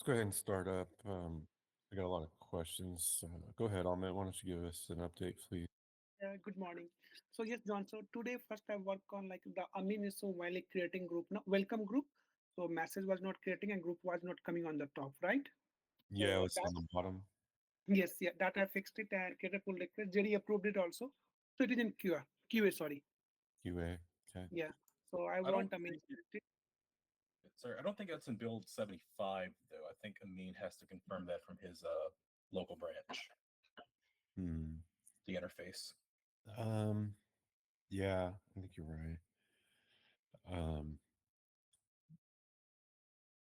go ahead and start up. I got a lot of questions. Go ahead, Ahmed. Why don't you give us an update, please? Yeah, good morning. So yes, John. So today first I work on like the Amin is so while like creating group, no welcome group. So message was not creating and group was not coming on the top, right? Yeah, So it's that on the bottom. yes, yeah, that I fixed it and created a pull request. JD approved it also. So it is in QA, sorry. QA. Okay. Yeah. So I I don't want Amin think to correct it. sorry, I don't think that's in build 75 though. I think Amin has to confirm that from his local branch, Hmm. the interface. Um. Yeah, I think you're right. Um.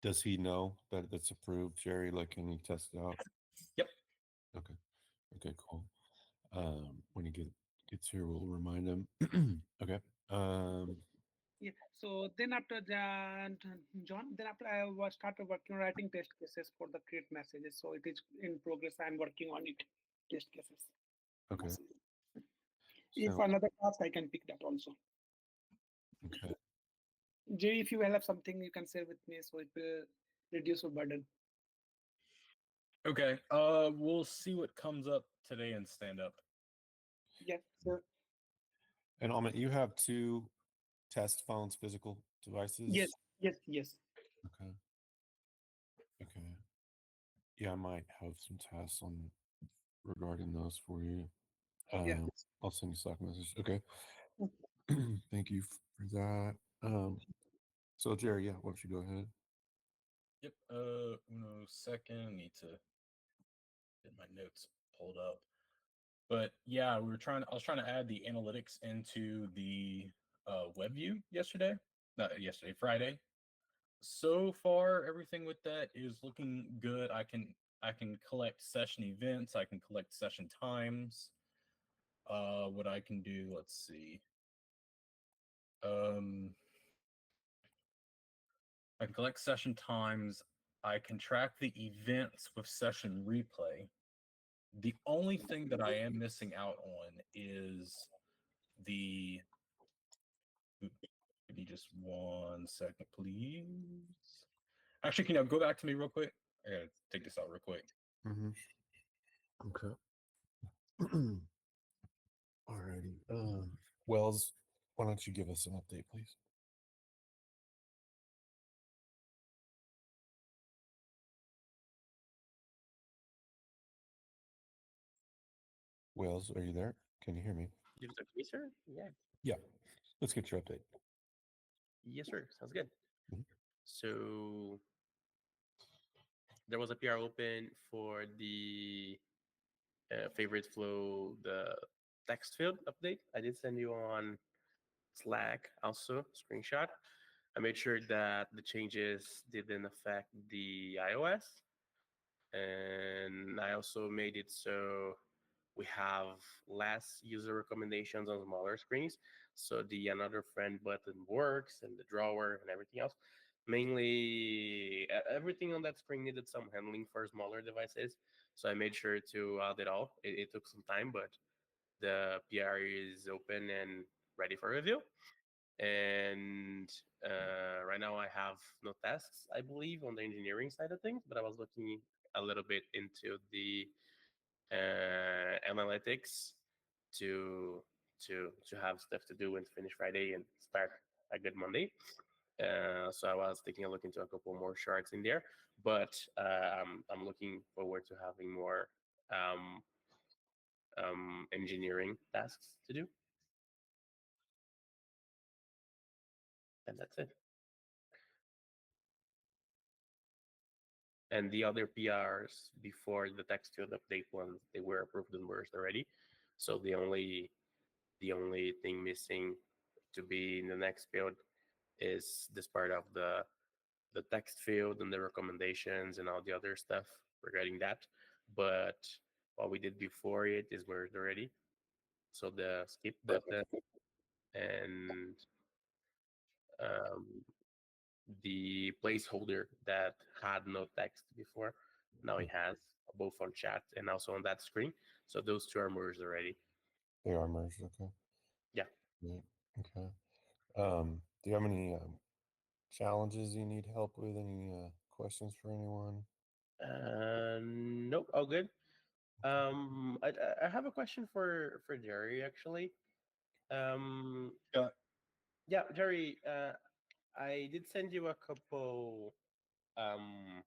Does he know that it's approved, Jerry? Like, can he test it out? Yep. Okay. Okay. Cool. When he gets here, we'll remind him. Okay. Um. Yeah. So then after that, John, then after I was started working on writing test cases for the create messages. So it is in progress. I'm working on it. Test cases. Okay. Message. If So. another task, I can pick that also. Okay. Jay, if you have something you can share with me, so it will reduce your burden. Okay. We'll see what comes up today in stand up. Yeah. So And Ahmed, you have two test phones, physical yes, devices. yes. Okay. Okay. Yeah, I might have some tasks on regarding those for you. Yeah. Um, I'll send you Slack message. Okay. Mm. Thank you for that. So Jerry, yeah, why don't you go ahead? Yep. Uno second. Need to get my notes pulled up. But yeah, we were trying. I was trying to add the analytics into the web view yesterday. Not yesterday, Friday. So far, everything with that is looking good. I can collect session events. I can collect session times. What I can do, let's see. Um, I can collect session times. I can track the events with session replay. The only thing that I am missing out on is the. Give me just 1 second, please. Actually, can you go back to me real quick? I gotta take this out real quick. Mm-hmm. Okay. Alrighty. Wells, why don't you give us an update, please? Wells, are you there? Can you hear me? You talk to me, sir? Yeah. Yeah. Let's get your update. Yes, sir. Sounds good. Mhm. So there was a PR open for the favorite flow, the text field update. I did send you on Slack also screenshot. I made sure that the changes didn't affect the iOS, and I also made it so we have less user recommendations on smaller screens. So the another friend button works and the drawer and everything else. Mainly everything on that screen needed some handling for smaller devices. So I made sure to add it all. It took some time, but the PR is open and ready for review. And right now I have no tasks, I believe, on the engineering side of things, but I was looking a little bit into the analytics to to have stuff to do and finish Friday and start a good Monday. So I was taking a look into a couple more charts in there, but I'm looking forward to having more um, engineering tasks to do, and that's it. And the other PRs before the text field update ones, they were approved and merged already. So the only thing missing to be in the next field is this part of the text field and the recommendations and all the other stuff regarding that. But what we did before it is merged already. So the skip button and um, the placeholder that had no text before, now it has both on chat and also on that screen. So those two are merged already. They are merged. Okay. Yeah. Great. Okay. Do you have any challenges you need help with? Any questions for anyone? Nope, all good. I have a question for Jerry actually. Um, Yeah. yeah, Jerry. I did send you a couple um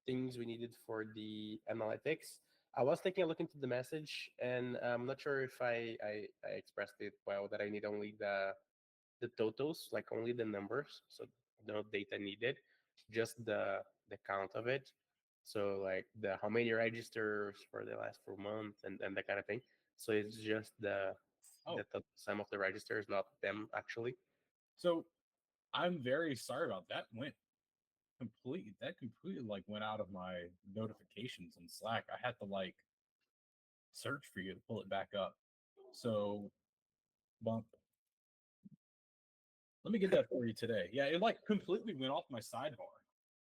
things we needed for the analytics. I was taking a look into the message, and I'm not sure if I expressed it well. That I need only the totals, like only the numbers, so no data needed, just the count of it. So like the how many registers for the last 4 months and that kind of thing. So it's just Oh, the sum of the registers, not them actually. so I'm very sorry about that. That completely like went out of my notifications in Slack. I had to like search for you to pull it back up. So bump. Let me get that for you today. Yeah, it like completely went off my sidebar.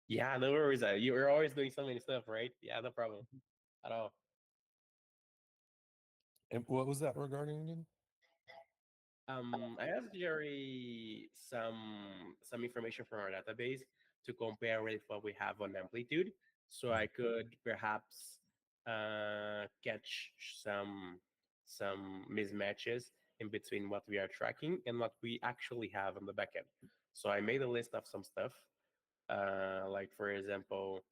Yeah, no worries. You were always doing so many stuff, right? Yeah, no problem at all. And what was that regarding again? I asked Jerry some information from our database to compare with what we have on Amplitude, so I could perhaps catch some mismatches in between what we are tracking and what we actually have on the backend. So I made a list of some stuff, like for example,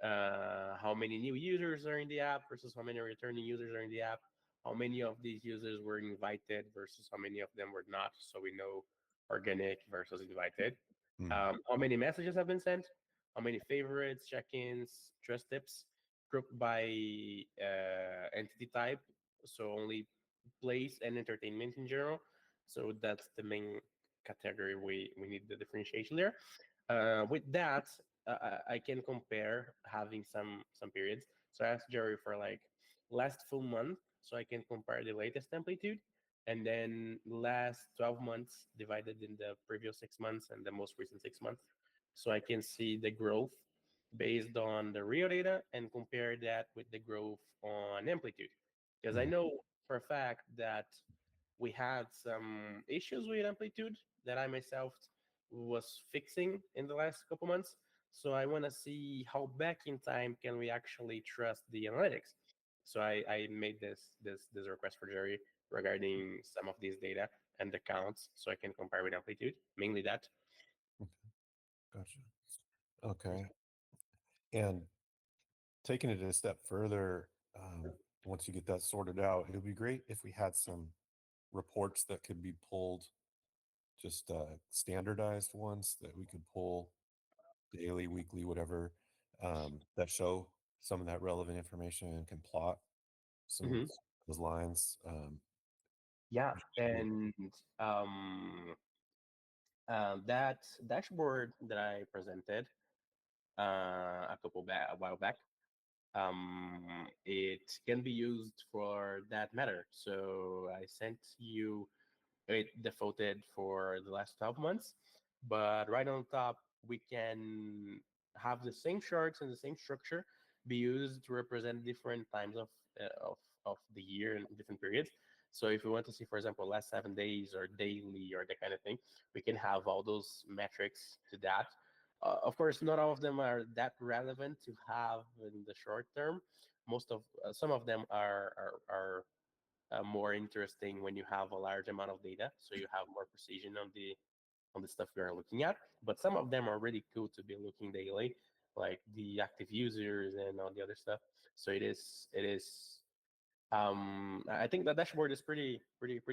how many new users are in the app versus how many returning users are in the app, how many of these users were invited versus how many of them were not, so we know organic versus invited. Hmm. How many messages have been sent, how many favorites, check-ins, trust tips, grouped by entity type, so only place and entertainment in general. So that's the main category we need the differentiation there. With that, I can compare having some periods. So I asked Jerry for like last full month, so I can compare the latest amplitude, and then last 12 months divided in the previous 6 months and the most recent 6 months, so I can see the growth based on the real data and compare that with the growth on amplitude. Because I Hmm. know for a fact that we had some issues with amplitude that I myself was fixing in the last couple months. So I want to see how back in time can we actually trust the analytics. So I made this request for Jerry regarding some of these data and the counts, so I can compare with amplitude. Mainly that. Gotcha. Okay. And taking it a step further, once you get that sorted out, it would be great if we had some reports that could be pulled, just standardized ones that we could pull daily, weekly, whatever, that show some of that relevant information and can plot some of Hmm. those lines. Yeah, Yeah. and um, that dashboard that I presented a while back, it can be used for that matter. So I sent you it defaulted for the last 12 months, but right on top we can have the same charts and the same structure be used to represent different times of the year and different periods. So if we want to see, for example, last 7 days or daily or that kind of thing, we can have all those metrics to that. Of course, not all of them are that relevant to have in the short term. Most of some of them are more interesting when you have a large amount of data, so you have more precision on the stuff you are looking at. But some of them are really cool to be looking daily, like the active users and all the other stuff. So it is I think the dashboard is pretty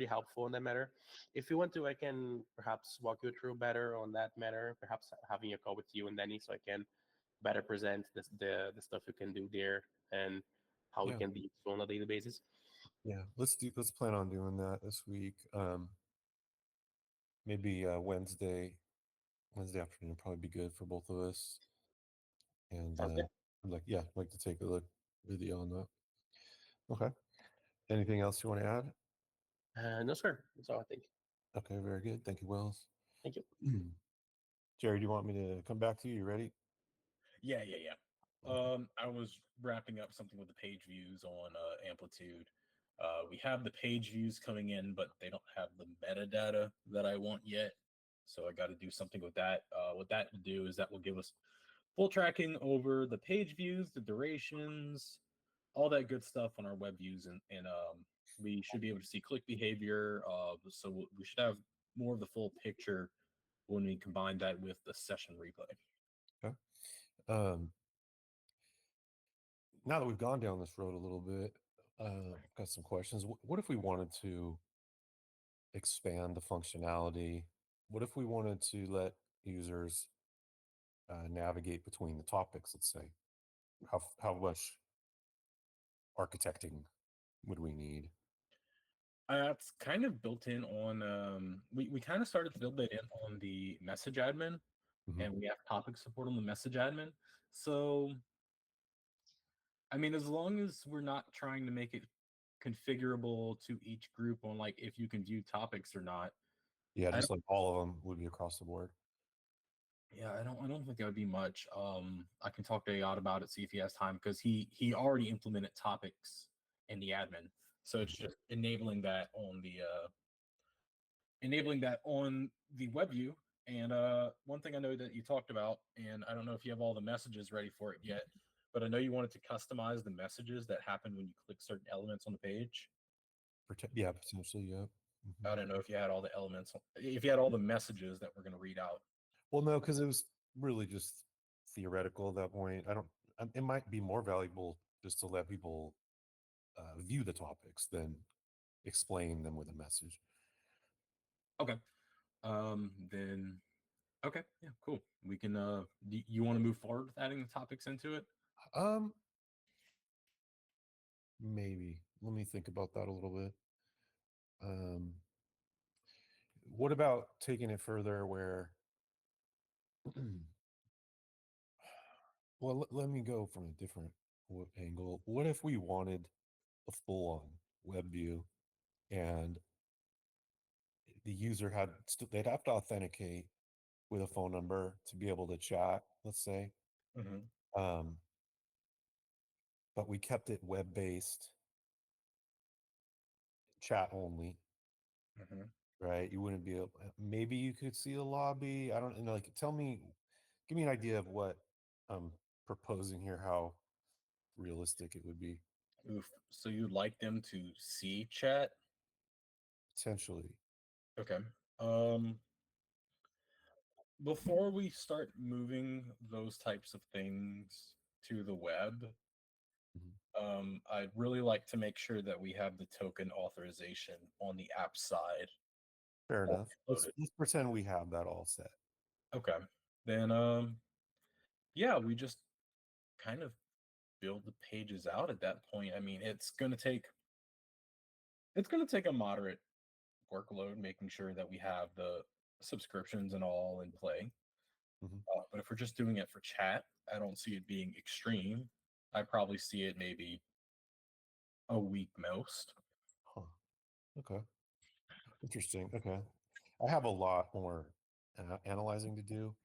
helpful in that matter. If you want to, I can perhaps walk you through better on that matter, perhaps having a call with you and Danny, so I can better present the stuff you can do there and how it Yeah. can be useful on a daily basis. Yeah. Let's plan on doing that this week. Maybe Wednesday afternoon would probably be good for both of us. And Sounds good. I'd like to take a look video on that. Okay. Anything else you want to add? No, sir. That's all I think. Okay, very good. Thank you, Wells. Thank you. Jerry, do you want me to come back to you? You ready? Yeah. Okay. I was wrapping up something with the page views on Amplitude. We have the page views coming in, but they don't have the metadata that I want yet. So I got to do something with that. What that will do is that will give us full tracking over the page views, the durations, all that good stuff on our web views, and we should be able to see click behavior. So we should have more of the full picture when we combine that with the session replay. Okay. Now that we've gone down this road a little bit, I've got some questions. What if we wanted to expand the functionality? What if we wanted to let users navigate between the topics? Let's say, how much architecting would we need? It's kind of built in on. We kind of started to build that in on the message admin, Mhm. and we have topic support on the message admin. So, I mean, as long as we're not trying to make it configurable to each group on like if you can view topics or not. Yeah, I just like all of them would be across the board. Yeah, I don't think that would be much. I can talk to Ayad about it, see if he has time, because he already implemented topics in the admin. So it's just enabling that on the web view. And one thing I know that you talked about, and I don't know if you have all the messages ready for it yet, but I know you wanted to customize the messages that happen when you click certain elements on the page. Yeah, potentially. Yeah. Mhm. I don't know if you had all the elements, if you had all the messages that we're going to read out. Well, no, because it was really just theoretical at that point. I don't. It might be more valuable just to let people view the topics than explain them with a message. Okay. Then okay, yeah, cool. We can you want to move forward with adding the topics into it? Um, Maybe. Let me think about that a little bit. Um, what about taking it further where well, let me go from a different angle. What if we wanted a full-on web view and the user they'd have to authenticate with a phone number to be able to chat, let's say. Mm-hmm. Um, but we kept it web-based, chat only, Mm-hmm. right? You wouldn't be able, maybe you could see a lobby. I don't know. Like, give me an idea of what I'm proposing here, how realistic it would be, Oof. So you'd like them to see chat? potentially. Okay. Um, Before we start moving those types of things to the web, Mhm. I'd really like to make sure that we have the token authorization on the app side Fair all enough. Let's loaded. let's pretend we have that all set. Okay. Then yeah, we just kind of build the pages out at that point. I mean, it's gonna take a moderate workload making sure that we have the subscriptions and all in play. Mhm. But if we're just doing it for chat, I don't see it being extreme. I probably see it maybe a week most. Huh. Okay. Interesting. Okay. I have a lot more analyzing to do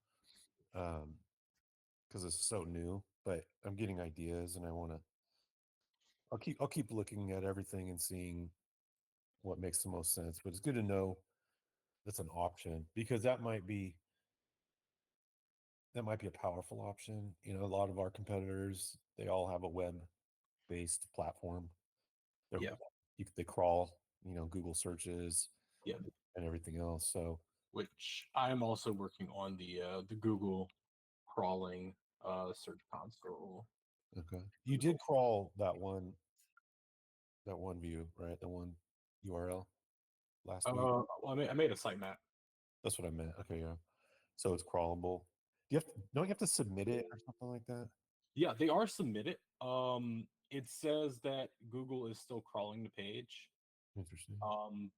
because it's so new, but I'm getting ideas and I'll keep looking at everything and seeing what makes the most sense. But it's good to know that's an option because that might be a powerful option. A lot of our competitors, they all have a web-based platform. They're, Yeah, they crawl, Google searches yeah. and everything else. So Which I'm also working on the Google crawling search console. okay, you did crawl that one view, right? The one URL last week. Well, I made a sitemap. That's what I meant. Okay, yeah. So it's crawlable. Don't you have to submit it or something like that? Yeah, they are submitted. It says that Google is still crawling the page, Interesting.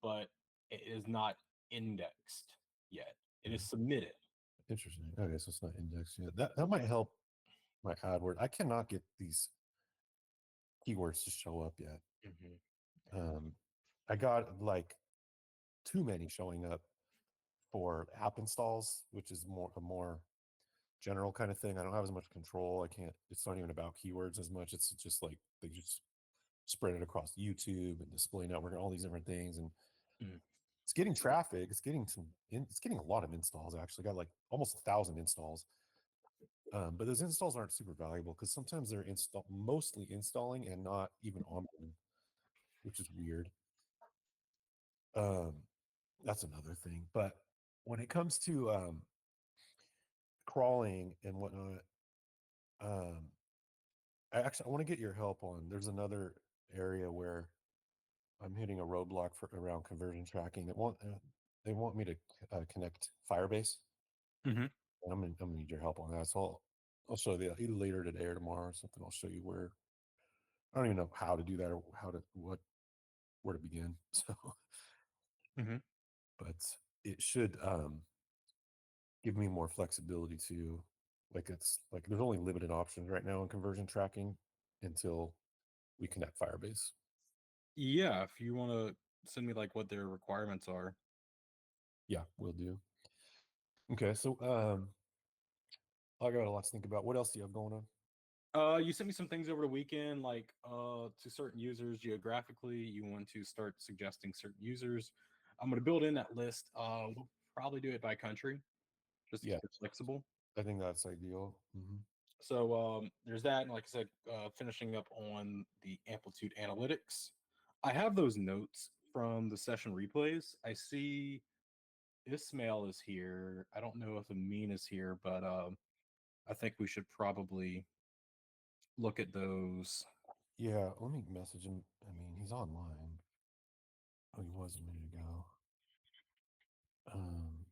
but it is not indexed yet. It is submitted. Interesting. Okay, so it's not indexed yet. That might help my AdWord. I cannot get these keywords to show up yet. Mhm. Um, I got like too many showing up for app installs, which is a more general kind of thing. I don't have as much control. I can't. It's not even about keywords as much. It's just like they just spread it across YouTube and display network and all these different things, and Mhm. it's getting traffic. It's getting a lot of installs. Actually, got like almost 1,000 installs. But those installs aren't super valuable because sometimes they're mostly installing and not even onboarding, which is weird. Um, that's another thing. But when it comes to crawling and whatnot, um, I want to get your help on. There's another area where I'm hitting a roadblock for around conversion tracking. They want me to connect Firebase. Mm-hmm. I'm gonna need your help on that. So I'll show you either later today or tomorrow or something. I'll show you where. I don't even know how to do that or where to begin. So, Mm-hmm. but it should give me more flexibility to, like, it's like there's only limited options right now in conversion tracking until we connect Firebase. Yeah, if you want to send me like what their requirements are. Yeah, we'll do. Okay, so I got a lot to think about. What else do you have going on? You sent me some things over the weekend, like to certain users geographically. You want to start suggesting certain users. I'm going to build in that list. We'll probably do it by country, just to Yeah, keep it flexible. I think that's ideal. So there's that, and like I said, finishing up on the amplitude analytics. I have those notes from the session replays. I see Ismail is here. I don't know if Amin is here, but I think we should probably look at those. Yeah, let me message him. I mean, he's online. Oh, he was a minute ago. Um,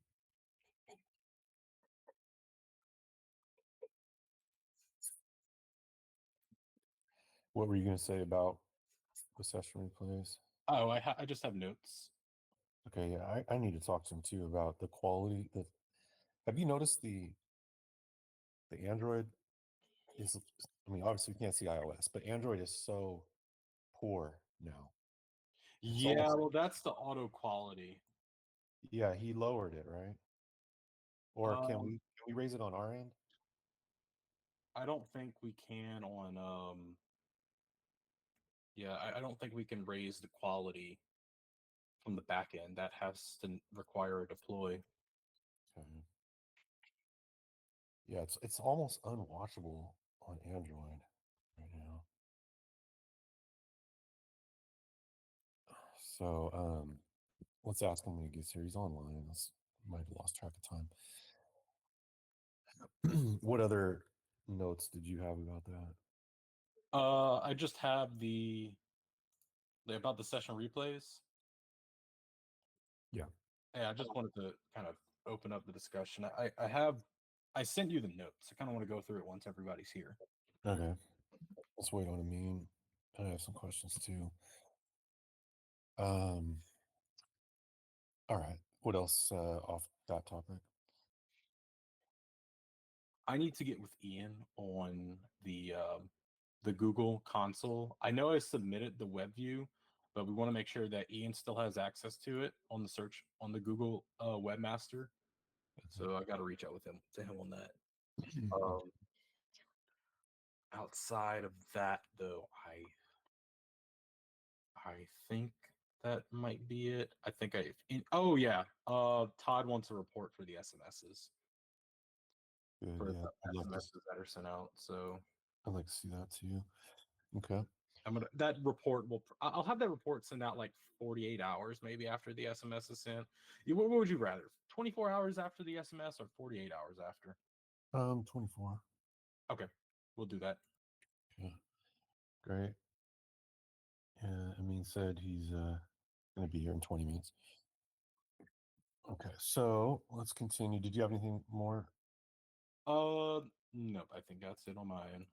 what were you going to say about the session replays? Oh, I just have notes. Okay, yeah, I need to talk to him too about the quality. Have you noticed the Android is? I mean, obviously we can't see iOS, but Android is so poor now. It's Yeah, almost, well, that's the auto quality. yeah, he lowered it, right? Or Um, can we raise it on our end? I don't think we can on yeah, I don't think we can raise the quality from the back end. That has to require a deploy. Okay. Yeah, it's almost unwatchable on Android right now. So let's ask him when he gets here. He's online. Might have lost track of time. What other notes did you have about that? I just have the about the session replays. Yeah. Yeah, I just wanted to kind of open up the discussion. I sent you the notes. I kind of want to go through it once everybody's here. Okay. Let's wait on Amin. I have some questions too. Um. All right. What else off that topic? I need to get with Ian on the Google console. I know I submitted the web view, but we want to make sure that Ian still has access to it on the search on the Google webmaster. So I got to reach out with him to him on that. Um, outside of that, though, I think that might be it. I think oh yeah, Todd wants a report for the SMSs Good. for Yeah. the SMSs that are sent out. So I'd like to see that too. Okay. that report I'll have that report sent out like 48 hours maybe after the SMS is sent. What would you rather? 24 hours after the SMS or 48 hours after? 24. Okay, we'll do that. Yeah. Great. Yeah. Amin said he's going to be here in 20 minutes. Okay. So let's continue. Did you have anything more? Nope, I think that's it on my end.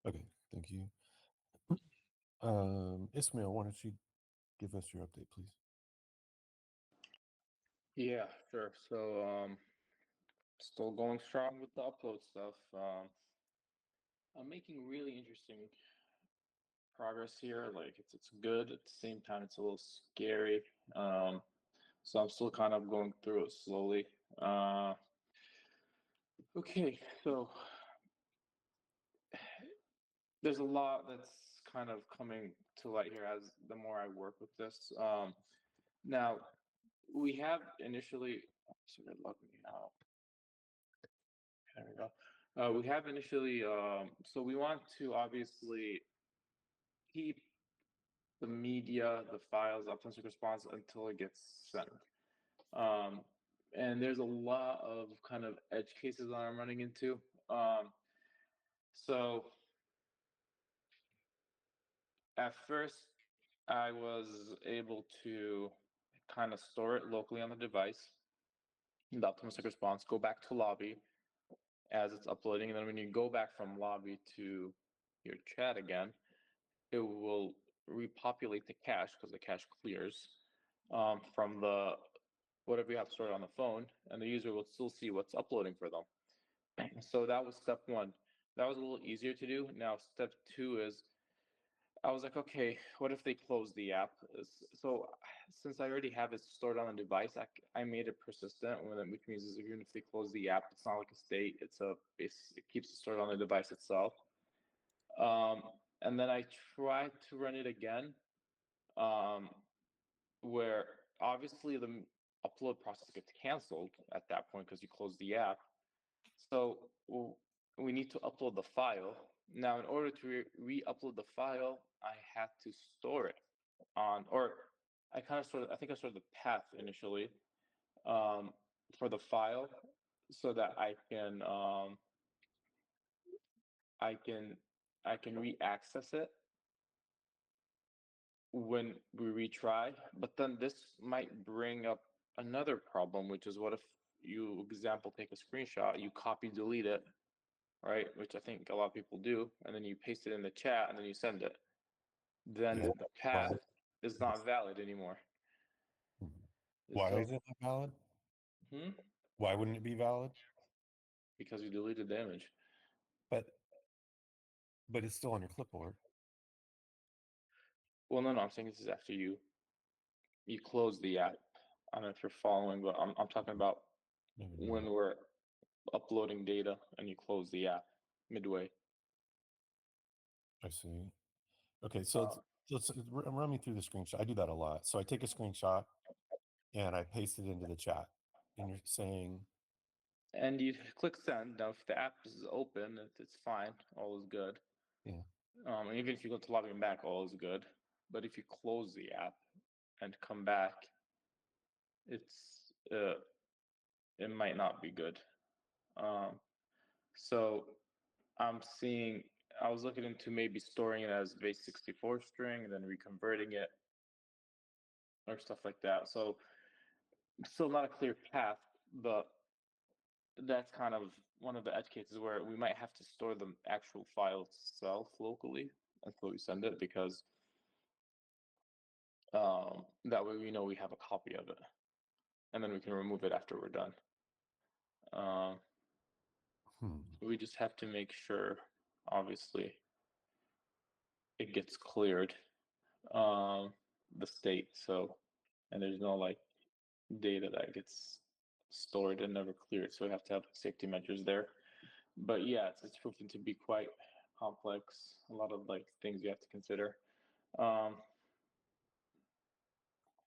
Okay. Thank you. Ismail, why don't you give us your update, please? Yeah, sure. So, still going strong with the upload stuff. I'm making really interesting progress here. Like it's good at the same time. It's a little scary. So I'm still kind of going through it slowly. Okay, so there's a lot that's kind of coming to light here as the more I work with this. Now we have initially. So they're logging me out. There we go. We have initially, so we want to obviously keep the media, the files, optimistic response until it gets sent. And there's a lot of kind of edge cases that I'm running into. So at first, I was able to kind of store it locally on the device, the optimistic response, go back to lobby as it's uploading. And then when you go back from lobby to your chat again, it will repopulate the cache because the cache clears from the whatever you have stored on the phone, and the user will still see what's uploading for them. So that was step one. That was a little easier to do. Now, step two is I was like, okay, what if they close the app? So since I already have it stored on the device, I made it persistent, which means is even if they close the app, it's not like a state. It keeps it stored on the device itself. Um, and then I tried to run it again, um, where obviously the upload process gets canceled at that point because you close the app. So we need to upload the file. Now, in order to re-upload the file, I had to store it on, or I kind of I think I stored the path initially for the file so that I can I can re-access it when we retry. But then this might bring up another problem, which is what if you, example, take a screenshot, you copy, delete it, right? Which I think a lot of people do, and then you paste it in the chat and then you send it. Then Yeah. the path is not valid anymore. Why So, is it not valid? hmm? Why wouldn't it be valid? Because you deleted the image. But it's still on your clipboard. Well, no, I'm saying this is after you close the app. I don't know if you're following, but I'm talking about Maybe when not. we're uploading data and you close the app midway. I see. Okay, so run me through the screenshot. I do that a lot. So I take a screenshot and I paste it into the chat. And you're saying, And you click send. Now, if the app is open, it's fine. All is good. yeah, And even if you go to logging back, all is good. But if you close the app and come back, it's it might not be good. So I'm seeing. I was looking into maybe storing it as base64 string and then reconverting it or stuff like that. So still not a clear path, but that's kind of one of the edge cases where we might have to store the actual file itself locally until we send it, because that way we know we have a copy of it, and then we can remove it after we're done. We just have to make sure, obviously, it gets cleared, the state. So, and there's no like data that gets stored and never cleared. So we have to have safety measures there. But yeah, it's proven to be quite complex. A lot of like things you have to consider.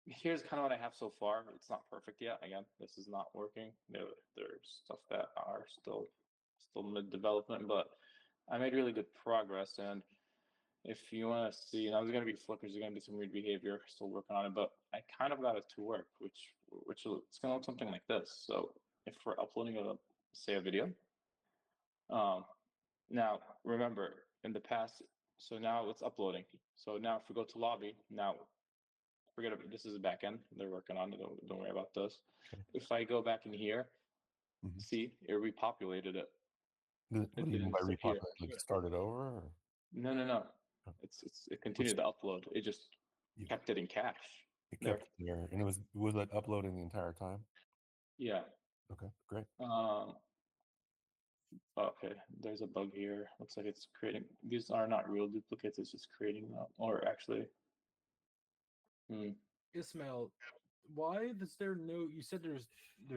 Here's kind of what I have so far. It's not perfect yet. Again, this is not working. There's stuff that are still mid development, but I made really good progress. And if you want to see, now there's going to be flickers, there's going to be some weird behavior. Still working on it, but I kind of got it to work, which it's going to look something like this. So if we're uploading say a video, now remember in the past, so now it's uploading. So now if we go to lobby, now forget about this is a backend. They're working on it. Don't worry about this. Okay. If I go back in here, see, it repopulated it. What do you mean by disappear. repopulate? Like start it over? Or? No. Oh. It continued to upload. It just kept it in cache. It kept it there, and was it uploading the entire time? Yeah. Okay, great. Okay, there's a bug here. Looks like it's creating. These are not real duplicates. It's just creating them. Or actually, Ismail, why is there no? You said there's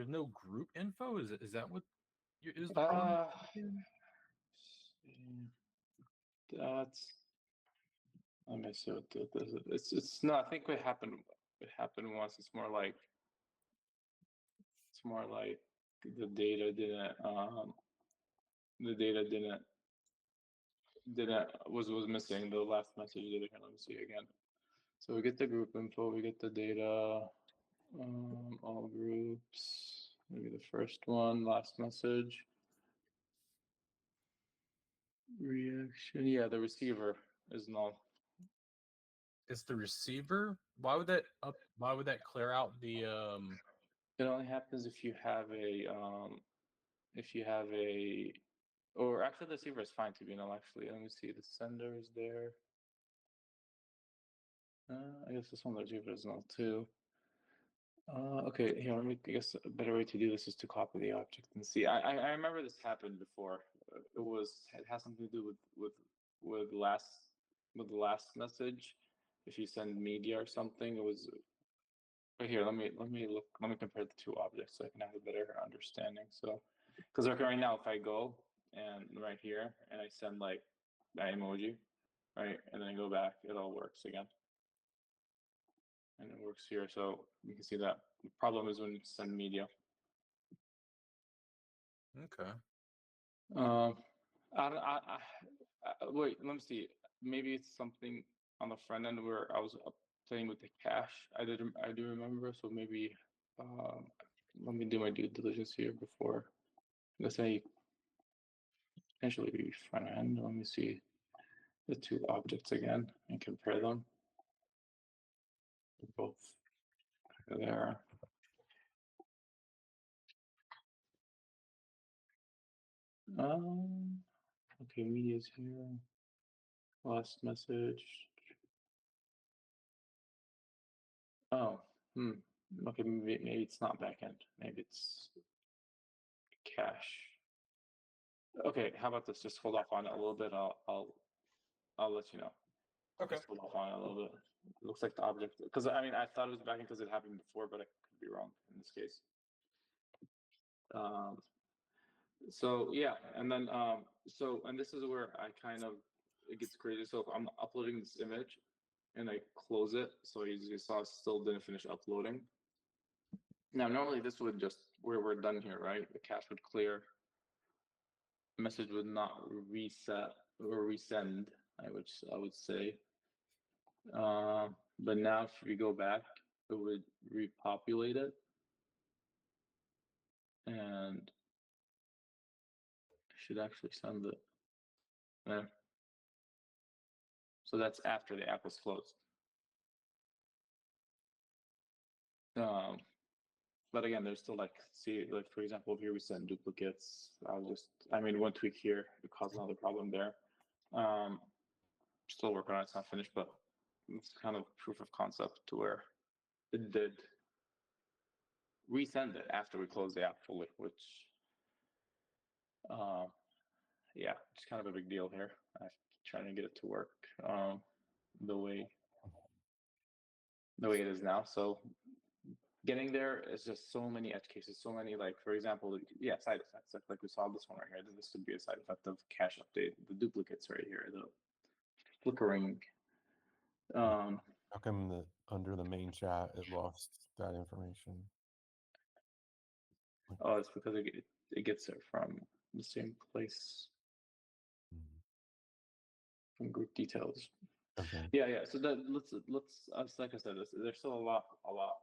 no group info. Is that what is the problem? That's. Let me see what this. It's no. I think what happened. It happened once. It's more like the data didn't the data was missing. The last message data. Here, let me see again. So we get the group info, we get the data, all groups. Maybe the first one, last message. Reaction. Yeah, the receiver is null. It's the receiver. Why would that clear out the It only happens if you have a, or actually the receiver is fine to be null. Actually, let me see. The sender is there. I guess this one the receiver is null too. Okay, here, I guess a better way to do this is to copy the object and see. I remember this happened before. It has something to do with the last message. If you send media or something, it was right here. Let me compare the two objects so I can have a better understanding. So, because right now, if I go and right here and I send like that emoji, right, and then I go back, it all works again. And it works here, so you can see that the problem is when you send media. Okay. Wait, let me see. Maybe it's something on the front end where I was playing with the cache. I do remember. So maybe let me do my due diligence here before. Let's say potentially be front end. Let me see the two objects again and compare them. They're both there. Okay, media's here. Last message. Oh, okay, maybe it's not backend. Maybe it's cache. Okay, how about this? Just hold off on it a little bit. I'll let you know. Okay. Just hold off on it a little bit. It looks like the object, because I mean I thought it was backend because it happened before, but I could be wrong in this case. So yeah, and then and this is where I kind of it gets crazy. So if I'm uploading this image and I close it, so you saw it still didn't finish uploading. Now normally this would just we're done here, right? The cache would clear. Message would not reset or resend. I would say. But now if we go back, it would repopulate it, and should actually send it there. So that's after the app was closed. But again, there's still like, see, like for example, here we send duplicates. I mean, one tweak here, it caused another problem there. Still working on it, it's not finished, but it's kind of proof of concept to where it did resend it after we closed the app fully, which, yeah, it's kind of a big deal here. I'm trying to get it to work the way it is now. So getting there is just so many edge cases, so many, like for example, yeah, side effects. Like we saw this one right here. This could be a side effect of cache update. The duplicates right here, the flickering. How come under the main chat it lost that information? Oh, it's because it gets it from the same place from group details. Okay. Yeah. So that let's like I said, there's still a lot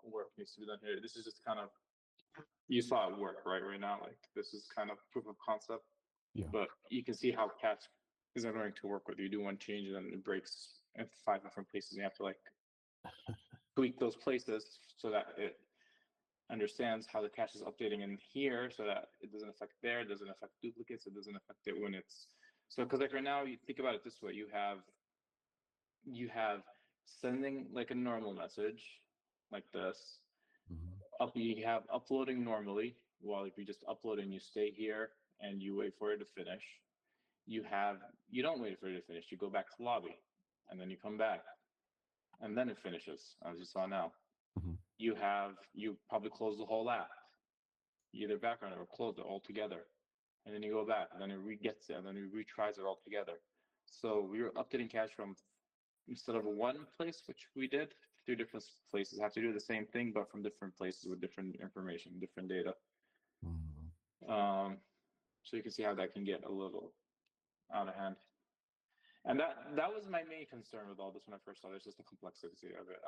work needs to be done here. This is just kind of you saw it work right now. Like this is kind of proof of concept. Yeah. But you can see how cache isn't going to work with you. Do one change and then it breaks in 5 different places. You have to like tweak those places so that it understands how the cache is updating in here, so that it doesn't affect there, it doesn't affect duplicates, it doesn't affect it when it's so. Because like right now, you think about it this way: you have sending like a normal message like this. You have uploading normally. Well, if you just upload and you stay here and you wait for it to finish. You don't wait for it to finish. You go back to lobby, and then you come back, and then it finishes, as you saw now. You probably close the whole app, either background or close it all together, and then you go back, and then it re-gets it, and then it retries it all together. So we were updating cache from instead of one place, which we did, 2 different places. Have to do the same thing, but from different places with different information, different data. So you can see how that can get a little out of hand. And that was my main concern with all this when I first saw this, just the complexity of it.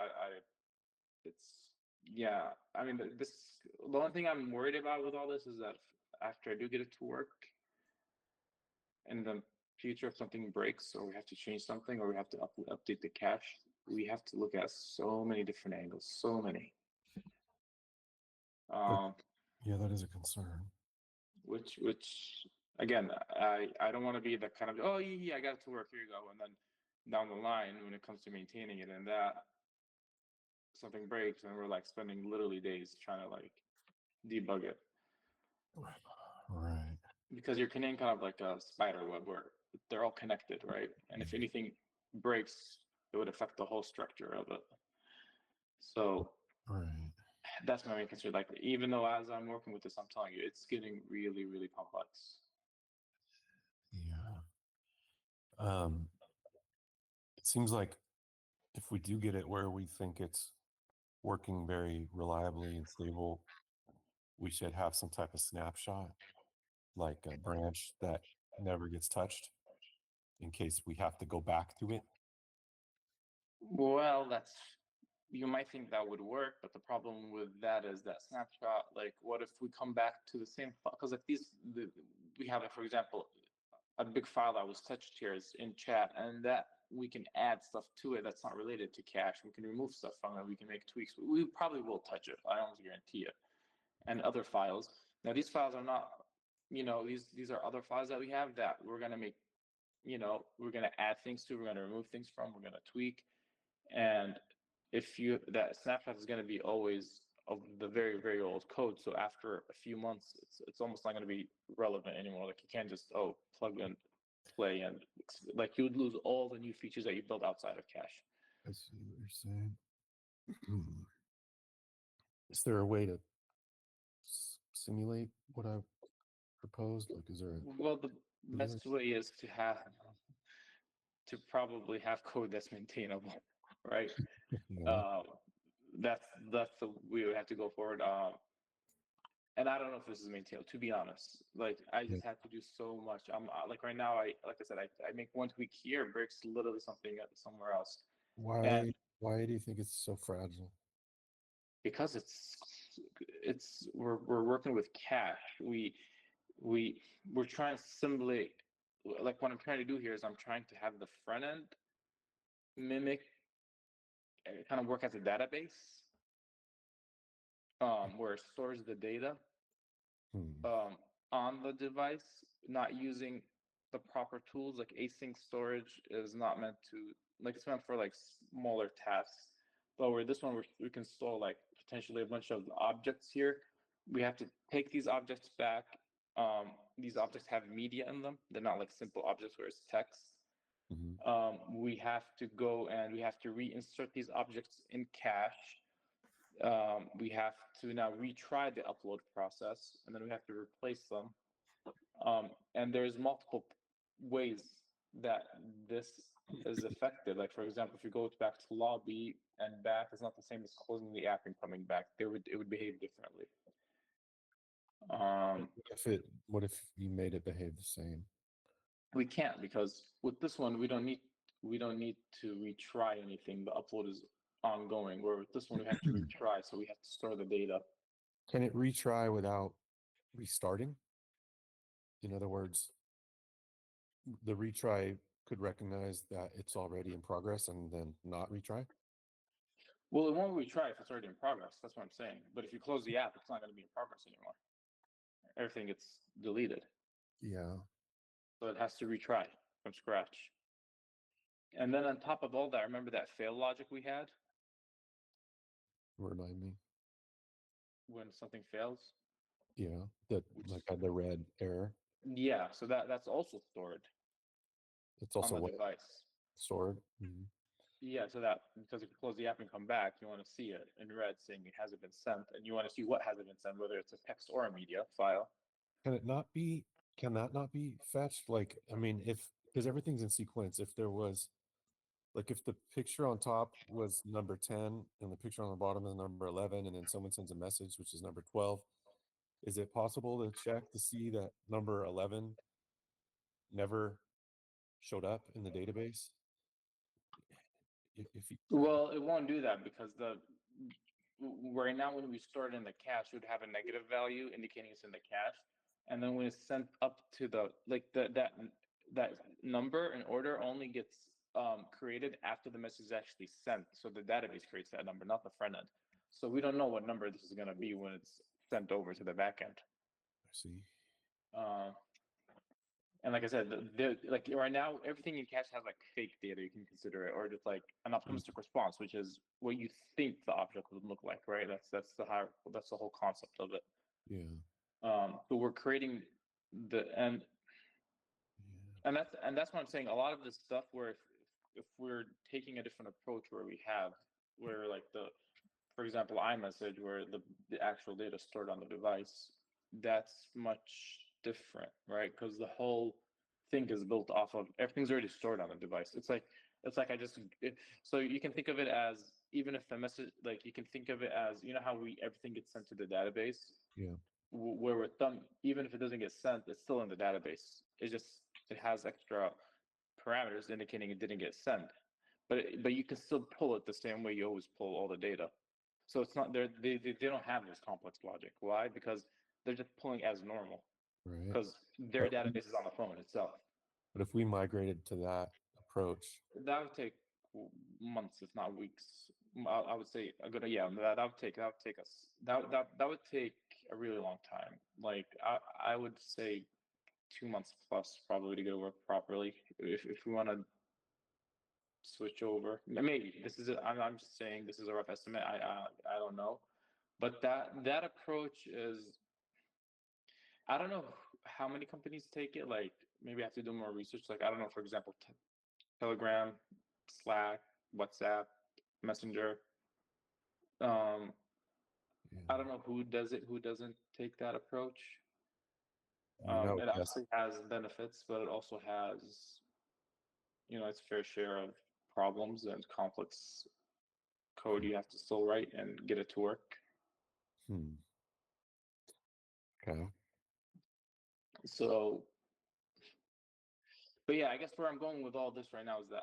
It's yeah. I mean, the only thing I'm worried about with all this is that after I do get it to work, in the future, if something breaks or we have to change something or we have to update the cache, we have to look at so many different angles, so many. Yeah, that is a concern. Which again, I don't want to be the kind of, oh yeah, I got it to work, here you go, and then down the line when it comes to maintaining it and that something breaks and we're like spending literally days trying to like debug it. Right. Because you're connecting kind of like a spider web where they're all connected, right? And if anything breaks, it would affect the whole structure of it. So Right. that's my main concern. Like, even though as I'm working with this, I'm telling you, it's getting really, really complex. Yeah. It seems like if we do get it where we think it's working very reliably and stable, we should have some type of snapshot, like a branch that never gets touched in case we have to go back to it. Well, you might think that would work, but the problem with that is that snapshot. Like, what if we come back to the same file? Because like we have, like, for example, a big file that was touched here is in chat, and that we can add stuff to it that's not related to cache. We can remove stuff from it. We can make tweaks. We probably will touch it. I almost guarantee it. And other files. Now, these files are not, these are other files that we have that we're gonna make. We're gonna add things to. We're gonna remove things from. We're gonna tweak. And that snapshot is going to be always of the very, very old code. So after a few months, it's almost not going to be relevant anymore. Like, you can't just plug and play, and like you would lose all the new features that you built outside of cache. I see what you're saying. Is there a way to simulate what I proposed? Like, is there a Well, the best way is to probably have code that's maintainable, right? yeah. That's the we would have to go forward. And I don't know if this is maintainable, to be honest. Like, I just had to do so much. I'm like, right now, like I said, I make one tweak here, breaks literally something somewhere else. And Why do you think it's so fragile? because we're working with cache. We're trying to simulate. Like, what I'm trying to do here is I'm trying to have the front end mimic, kind of work as a database, where it stores the data on the device, not using the proper tools. Like, async storage is not meant to, like, it's meant for like smaller tasks. But where this one, we can store like potentially a bunch of objects here. We have to take these objects back. These objects have media in them. They're not like simple objects where it's text. We have to go and we have to reinsert these objects in cache. We have to now retry the upload process, and then we have to replace them. And there's multiple ways that this is affected. Like, for example, if you go back to lobby and back, it's not the same as closing the app and coming back. It would behave differently. What if you made it behave the same? We can't, because with this one we don't need to retry anything. The upload is ongoing. Where with this one we have to retry, so we have to store the data. Can it retry without restarting? In other words, the retry could recognize that it's already in progress and then not retry? Well, it won't retry if it's already in progress. That's what I'm saying. But if you close the app, it's not going to be in progress anymore. Everything gets deleted. Yeah. So it has to retry from scratch. And then on top of all that, remember that fail logic we had Remind me. when something fails? Yeah. That like had the red error. Yeah, so that's also stored It's also on the what device. stored. Yeah, so that, because if you close the app and come back, you want to see it in red saying it hasn't been sent, and you want to see what hasn't been sent, whether it's a text or a media file. Can that not be fetched? Like, I mean, because everything's in sequence, if there was, like, if the picture on top was number 10 and the picture on the bottom is number 11, and then someone sends a message, which is number 12, Is it possible to check to see that number 11 never showed up in the database? If you, Well, it won't do that because right now when we store it in the cache, it would have a negative value indicating it's in the cache, and then when it's sent up to the that number in order only gets created after the message is actually sent. So the database creates that number, not the front end. So we don't know what number this is going to be when it's sent over to the back end. I see. Uh, and like I said, like right now, everything in cache has like fake data you can consider it, or just like an optimistic response, which is what you think the object would look like, right? That's the whole concept of it. Yeah. But we're creating the Yeah. and that's what I'm saying. A lot of this stuff where if we're taking a different approach where like for example, iMessage, where the actual data is stored on the device, that's much different, right? Because the whole thing is built off of everything's already stored on the device. It's like so you can think of it as, even if the message, like you can think of it as, you know how everything gets sent to the database, Yeah. where with them, even if it doesn't get sent, it's still in the database. It has extra parameters indicating it didn't get sent, but you can still pull it the same way you always pull all the data. So it's not they don't have this complex logic. Why? Because they're just pulling as normal Right. because their But, database is on the phone itself. but if we migrated to that approach, That would take months, if not weeks. I would say a good, yeah. That would take a really long time. Like I would say 2 months plus probably to get it work properly. If we want to switch over, maybe this is I'm just saying this is a rough estimate. I don't know, but that approach is, I don't know how many companies take it. Like maybe I have to do more research. Like I don't know, for example, Telegram, Slack, WhatsApp, Messenger. I don't know who does it, who doesn't take that approach. It yes. obviously has benefits, but it also has, its fair share of problems and complex code you have to still write and get it to work. Okay. So, but yeah, I guess where I'm going with all this right now is that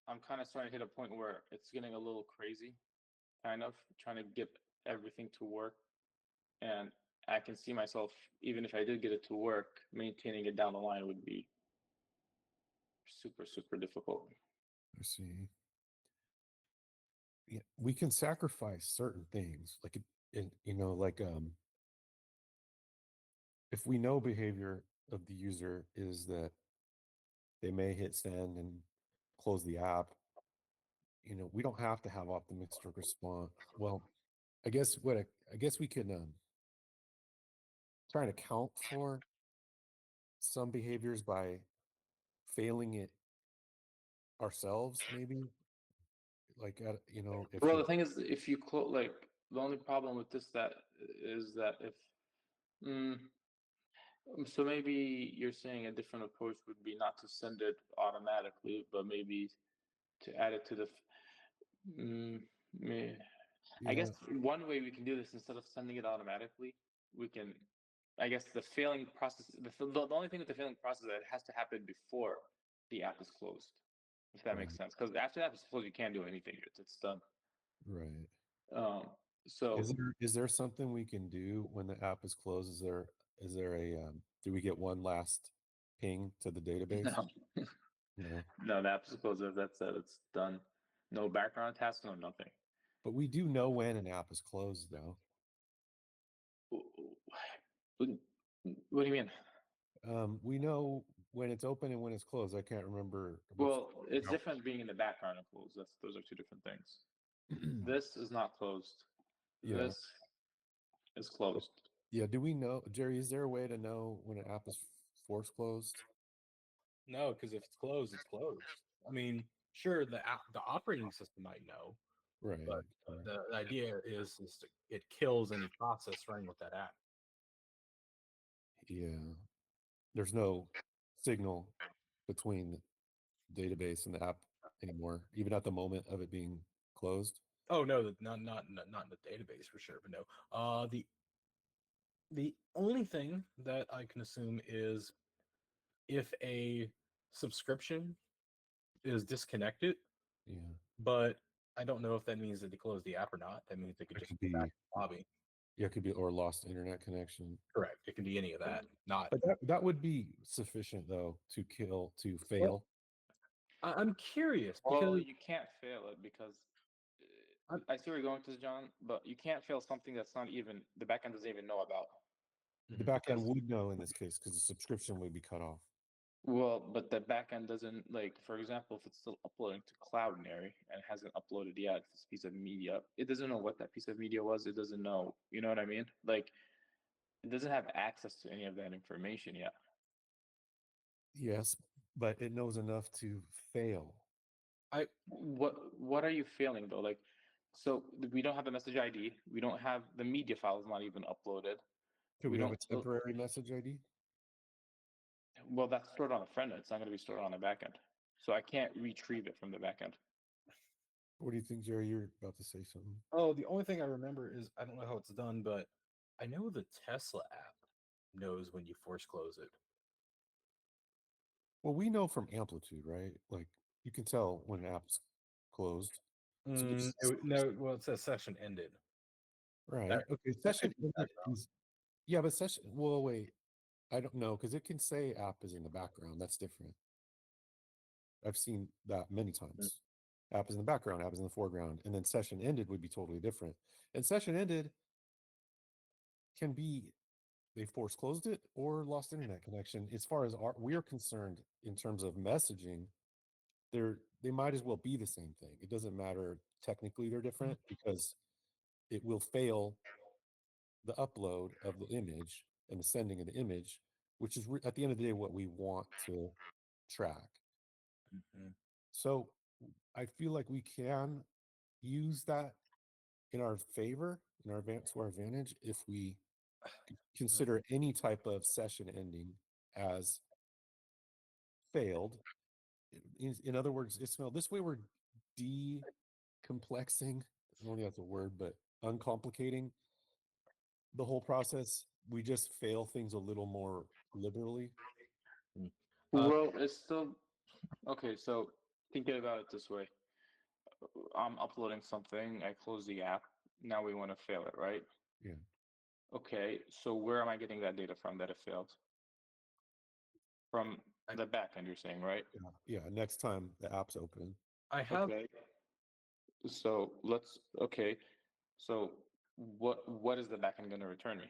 I'm kind of starting to hit a point where it's getting a little crazy, kind of trying to get everything to work. And I can see myself, even if I did get it to work, maintaining it down the line would be super, super difficult. I see. Yeah, we can sacrifice certain things, like like if we know behavior of the user is that they may hit send and close the app, we don't have to have optimistic response. Well, I guess we can try to account for some behaviors by failing it ourselves, maybe. Like if Well, the the thing is, if you close, like, the only problem with this that is that if, mm, so maybe you're saying a different approach would be not to send it automatically, but maybe to add it to the. Mm, meh. I guess yeah, one way we can do this, instead of sending it automatically, we can, I guess the failing process, the only thing with the failing process is that it has to happen before the app is closed, if that makes right, sense. Because after the app is closed, you can't do anything. It's done. right. Um, so Is there something we can do when the app is closed? Is there a do we get one last ping to the database? no, No. no, the app is closed. That's it. It's done. No background tasks, no nothing. But we do know when an app is closed though. What do you mean? We know when it's open and when it's closed. I can't remember which. Well, it's how- different being in the background and closed. Those are two different things. This is not closed. Yeah. This is closed. Yeah. Do we know, Jerry, is there a way to know when an app is force closed? No, because if it's closed, it's closed. I mean, sure, the operating system might know, Right. but Correct. the idea is it kills any process running with that app. Yeah. There's no signal between the database and the app anymore, even at the moment of it being closed. Oh no, not in the database for sure, but no. The The only thing that I can assume is if a subscription is disconnected, Yeah, but I don't know if that means that they closed the app or not. That means they could it just could go back be. to the lobby. Yeah, it could be or lost internet connection. Correct. It can be any of that. Not. But that would be sufficient though to fail. Well, I'm curious Well, because you can't fail it because I'm, I see where you're going to, John, but you can't fail something that's not even the backend doesn't even know about. The Mhm. backend Because would know in this case because the subscription would be cut off. well, but the backend doesn't like, for example, if it's still uploading to Cloudinary and hasn't uploaded yet this piece of media, it doesn't know what that piece of media was. It doesn't know, you know what I mean? Like, it doesn't have access to any of that information yet. Yes, but it knows enough to fail. What are you failing though? Like, so we don't have the message ID. We don't have the media files not even uploaded. Could We we have don't. a temporary message ID? Well, that's stored on the front end. It's not going to be stored on the back end. So I can't retrieve it from the back end. What do you think, Jerry? You're about to say something. oh, the only thing I remember is I don't know how it's done, but I know the Tesla app knows when you force close it. Well, we know from amplitude, right? Like you can tell when an app's closed. So No, well, it says session ended. right. Okay. that Session could be ended background. is yeah, but session. Well, wait. I don't know because it can say app is in the background. That's different. I've seen that many times. App is in the background, app is in the foreground, and then session ended would be totally different. And session ended can be they force closed it or lost internet connection. As far as we're concerned, in terms of messaging, they might as well be the same thing. It doesn't matter technically they're different because it will fail the upload of the image and the sending of the image, which is at the end of the day what we want to track. Mhm. So I feel like we can use that in our favor, to our advantage, if we consider any type of session ending as failed. In other words, Ismail, this way we're decomplexing. I don't think that's a word, but uncomplicating the whole process. We just fail things a little more liberally. Well, it's still okay. So thinking about it this way, I'm uploading something. I close the app. Now we want to fail it, right? Yeah. Okay. So where am I getting that data from that it failed? From the back end, you're saying, right? Yeah. Next time the app's open. I have Okay. So okay. So what is the backend going to return me?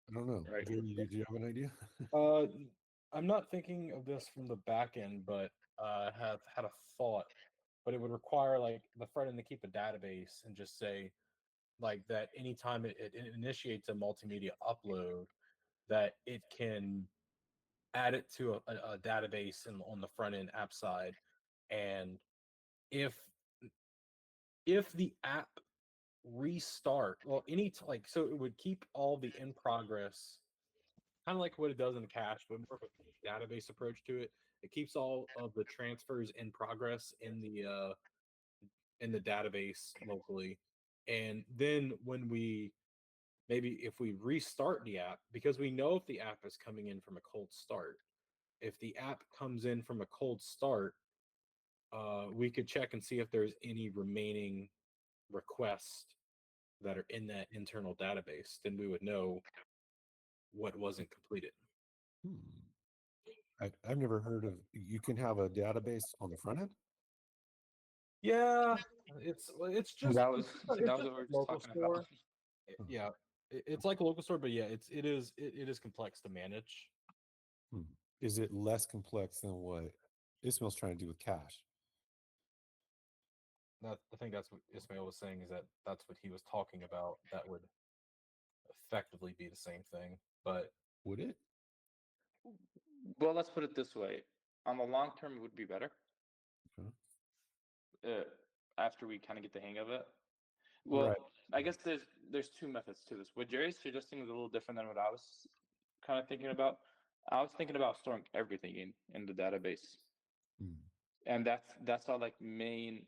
I don't know. Right. Jerry, do you have an idea? Uh, I'm not thinking of this from the back end, but have had a thought. But it would require like the front end to keep a database and just say like that anytime it initiates a multimedia upload, that it can add it to a database on the front end app side, and if the app restart, well, like so it would keep all the in progress kind of like what it does in the cache, but more of a database approach to it. It keeps all of the transfers in progress in the database locally, and then when we maybe if we restart the app, because we know if the app is coming in from a cold start, if the app comes in from a cold start, we could check and see if there's any remaining requests that are in that internal database. Then we would know what wasn't completed. I've never heard of. You can have a database on the front end. Yeah, it's just That was it's that was just what we were like just local talking about. store. Yeah, it's like a local store, but yeah, it is complex to manage. Hmm. Is it less complex than what Ismail's trying to do with cache? That I think that's what Ismail was saying is that that's what he was talking about. That would effectively be the same thing, but Would it? Well, let's put it this way. On the long term, it would be better Okay. after we kind of get the hang of it. Right. Well, I guess there's two methods to this. What Jerry's suggesting is a little different than what I was kind of thinking about. I was thinking about storing everything in the database, Hmm. and that's our like main.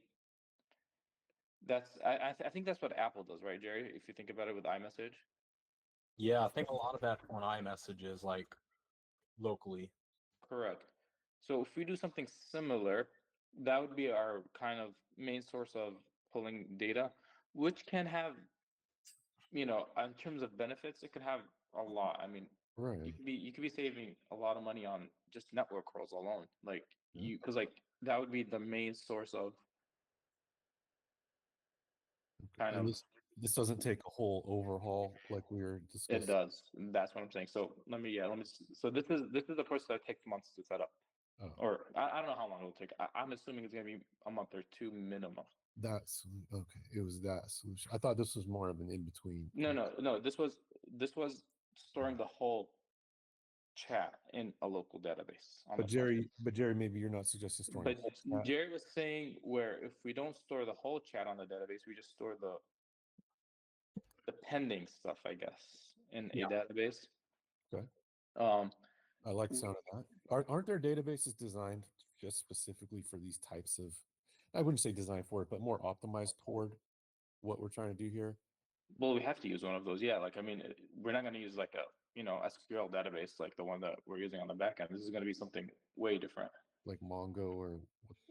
I think that's what Apple does, right, Jerry? If you think about it with iMessage. Yeah, I think a lot of that on iMessage is like locally. Correct. So if we do something similar, that would be our kind of main source of pulling data, which can have, in terms of benefits, it could have a lot. I mean, Right. you could be saving a lot of money on just network rolls alone. Like Yeah. because like that would be the main source of kind And of this doesn't take a whole overhaul like we were it discussing. does. That's what I'm saying. So so this is the process that takes months to set up. Oh, Or I don't know how long it'll take. I'm assuming it's gonna be a month or two minimum. that's okay. It was that solution. I thought this was more of an in between. No. This was storing the whole chat in a local database on the front. But Jerry, maybe you're not suggesting storing But the whole stat, Jerry was saying where if we don't store the whole chat on the database, we just store the pending stuff, I guess, in a database. okay? Um, I like the sound of that. Aren't there databases designed just specifically for these types of? I wouldn't say designed for it, but more optimized toward what we're trying to do here, well, we have to use one of those. Yeah, like I mean, we're not going to use like a SQL database like the one that we're using on the back end. This is going to be something way different. like Mongo or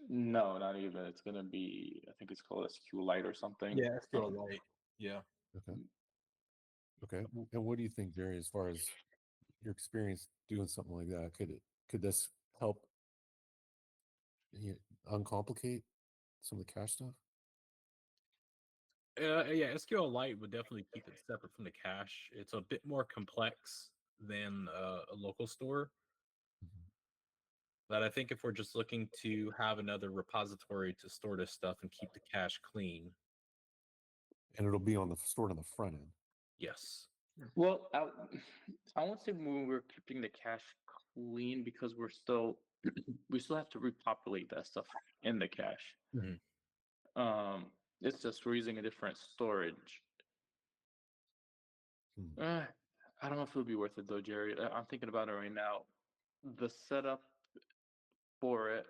No, not even. It's going to be, I think it's called SQLite or something. Yeah, SQLite. Yeah. okay, okay. And what do you think, Jerry, as far as your experience doing something like that? Could this help uncomplicate some of the cache stuff? Yeah, SQLite would definitely keep it separate from the cache. It's a bit more complex than a local store. Mhm. But I think if we're just looking to have another repository to store this stuff and keep the cache clean, And it'll be stored on the front end. yes. Well, I won't say we're keeping the cache clean because we still have to repopulate that stuff in the cache. Mhm. It's just we're using a different storage. Hmm. I don't know if it'll be worth it though, Jerry. I'm thinking about it right now. The setup for it,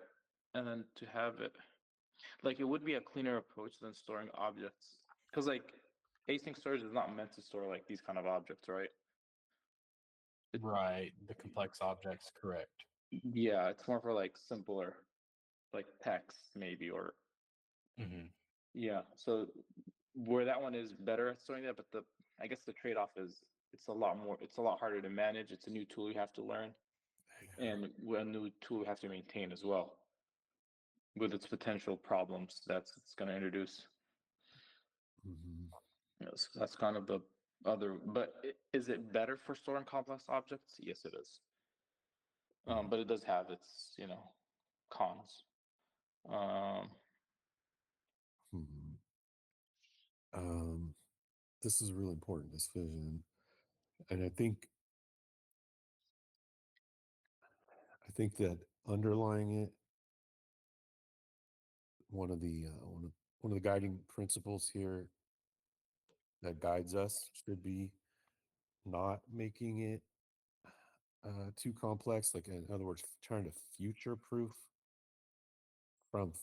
and then to have it, like it would be a cleaner approach than storing objects, because like async storage is not meant to store like these kind of objects, right? Right. The complex objects, correct. Yeah, it's more for like simpler, like text maybe, or Hmm. yeah. So where that one is better at storing that, but I guess the trade-off is it's a lot harder to manage. It's a new tool you have to learn, and a new tool you have to maintain as well, with its potential problems it's going to introduce. Mhm. Yes, that's kind of the other. But is it better for storing complex objects? Yes, it is. Yeah. But it does have its cons. Um, Hmm. Um, this is really important, this vision, and I think that underlying it, one of the one of the guiding principles here that guides us should be not making it too complex. Like in other words, trying to future proof from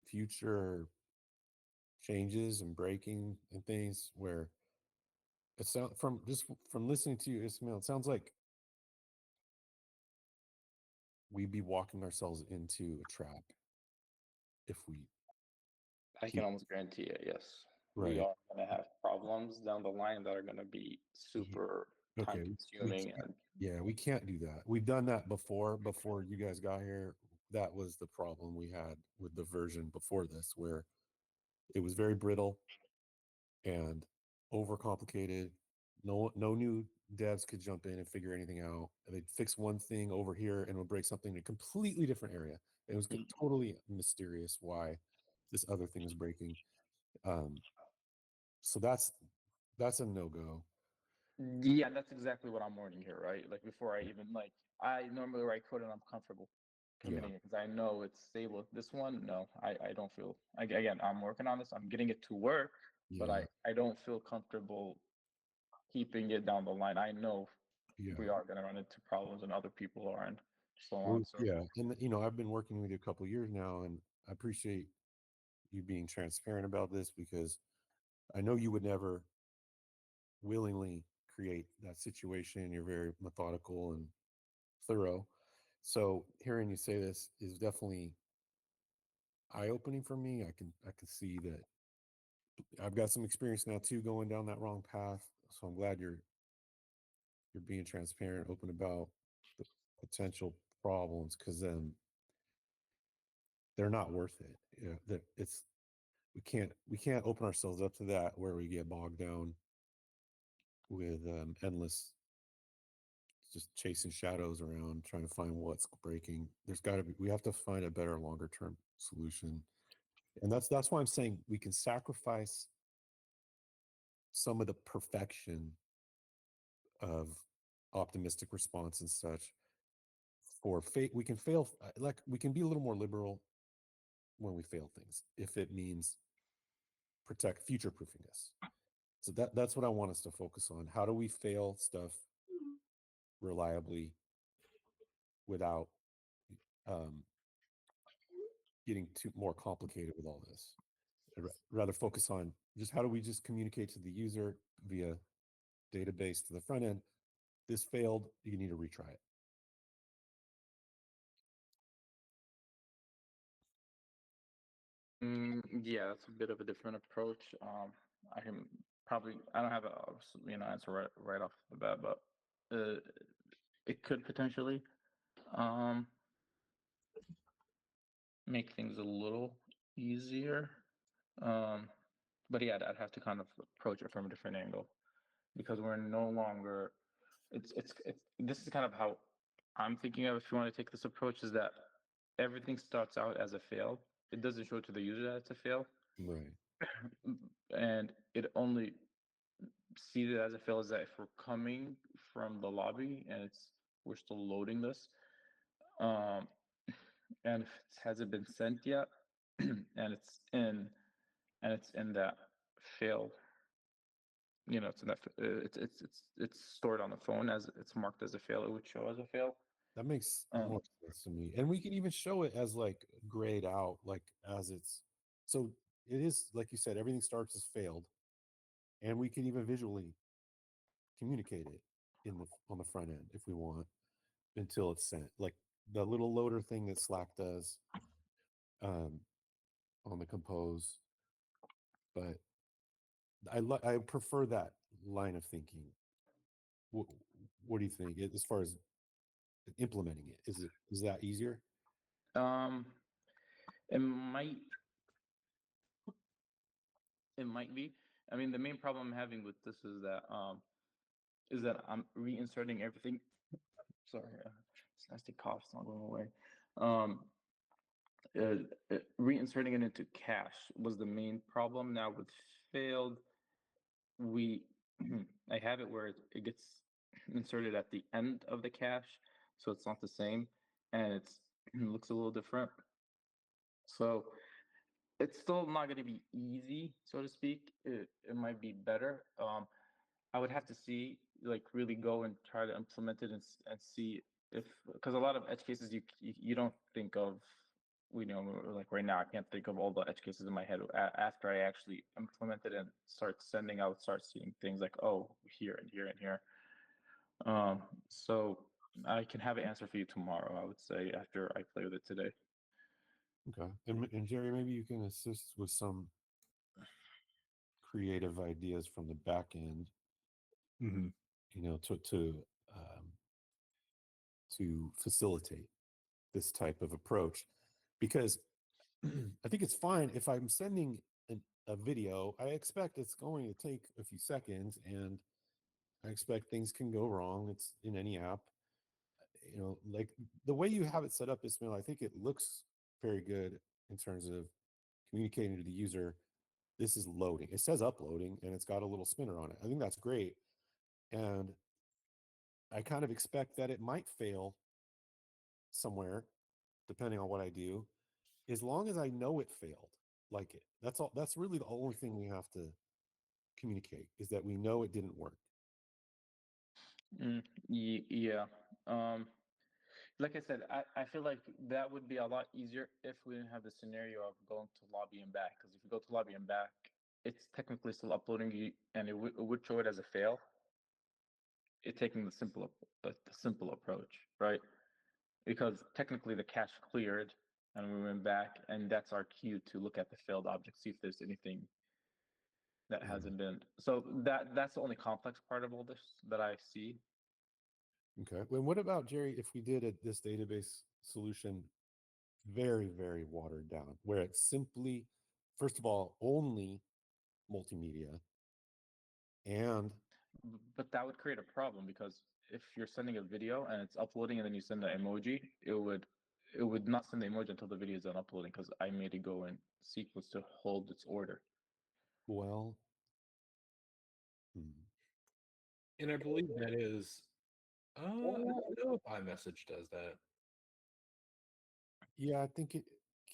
future changes and breaking and things. Where it sounds from listening to you, Ismail, it sounds like we'd be walking ourselves into a trap if we I can keep almost guarantee it. Yes, we right. are going to have problems down the line that are going to be Ye- super time Okay, we consuming. can't. And Yeah, we can't do that. We've done that before. Before you guys got here, that was the problem we had with the version before this, where it was very brittle and overcomplicated. No new devs could jump in and figure anything out. They'd fix one thing over here and would break something in a completely different area. It was totally mysterious why this other thing is breaking. Um, so that's a no go. yeah, that's exactly what I'm warning here, right? Like before I even I normally write code and I'm comfortable Yeah, committing it because I know it's stable. This one, no, I don't feel. Again, I'm working on this. I'm getting it to work, but yeah, I don't feel comfortable keeping it down the line. I know yeah. we are going to run into problems and other people are, and so Well, on. So yeah, and I've been working with you a couple years now, and I appreciate you being transparent about this because I know you would never willingly create that situation. You're very methodical and thorough. So hearing you say this is definitely eye-opening for me. I can see that I've got some experience now too going down that wrong path. So I'm glad you're being transparent, open about the potential problems, because they're not worth it. Yeah, that it's we can't open ourselves up to that where we get bogged down with endless just chasing shadows around trying to find what's breaking. There's got to be we have to find a better longer term solution, and that's why I'm saying we can sacrifice some of the perfection of optimistic response and such for fate. We can fail, like we can be a little more liberal when we fail things if it means protect future proofing us. So that's what I want us to focus on. How do we fail stuff reliably without um, getting too more complicated with all this? I'd rather focus on just how do we just communicate to the user via database to the front end. This failed, you need to retry it. Yeah, that's a bit of a different approach. I can probably I don't have a answer right off the bat, but it could potentially um make things a little easier. Um, but yeah, I'd have to kind of approach it from a different angle because we're no longer. It's this is kind of how I'm thinking of. If you want to take this approach, is that everything starts out as a fail. It doesn't show to the user that it's a fail, Right. and it only sees it as a fail is that if we're coming from the lobby and we're still loading this, um, and if it hasn't been sent yet, and it's in that failed, it's in that it's stored on the phone as it's marked as a fail. It would show as a fail. That makes Um, more sense to me. And we can even show it as like grayed out, like as it's so it is like you said, everything starts as failed. And we can even visually communicate it on the front end if we want until it's sent. Like the little loader thing that Slack does um, on the compose. But I prefer that line of thinking. What, what do you think as far as implementing it? Is that easier? um, it might it might be. I mean, the main problem I'm having with this is that I'm reinserting everything. Sorry, this nasty cough's not going away. Um, Reinserting it into cache was the main problem. Now with failed, we I have it where it gets inserted at the end of the cache, so it's not the same, and it looks a little different. So it's still not going to be easy, so to speak. It might be better. I would have to see, like, really go and try to implement it and see if, because a lot of edge cases you don't think of, like right now I can't think of all the edge cases in my head after I actually implement it and start seeing things like, oh, here and here and here. So I can have an answer for you tomorrow, I would say, after I play with it today. Okay. And Jerry, maybe you can assist with some creative ideas from the back end, Mm-hmm. um, to facilitate this type of approach, because I think it's fine if I'm sending a video. I expect it's going to take a few seconds, and I expect things can go wrong. It's in any app, like the way you have it set up, Ismail. I think it looks very good in terms of communicating to the user. This is loading. It says uploading, and it's got a little spinner on it. I think that's great, and I kind of expect that it might fail somewhere, depending on what I do, as long as I know it failed. Like it. That's all. That's really the only thing we have to communicate is that we know it didn't work. Yeah. Um, like I said, I feel like that would be a lot easier if we didn't have the scenario of going to lobby and back. Because if you go to lobby and back, it's technically still uploading you, and it would show it as a fail. it taking the simple approach, right? Because technically the cache cleared and we went back, and that's our cue to look at the failed object, see if there's anything that Yeah. hasn't been. So that's the only complex part of all this that I see. Okay. Well, what about Jerry? If we did this database solution very, very watered down, where it's simply, first of all, only multimedia, and But that would create a problem because if you're sending a video and it's uploading and then you send an emoji, it would not send the emoji until the video is done uploading because I made it go in sequence to hold its order. well, hmm, And I believe that is. I don't know if iMessage does that. yeah, I think it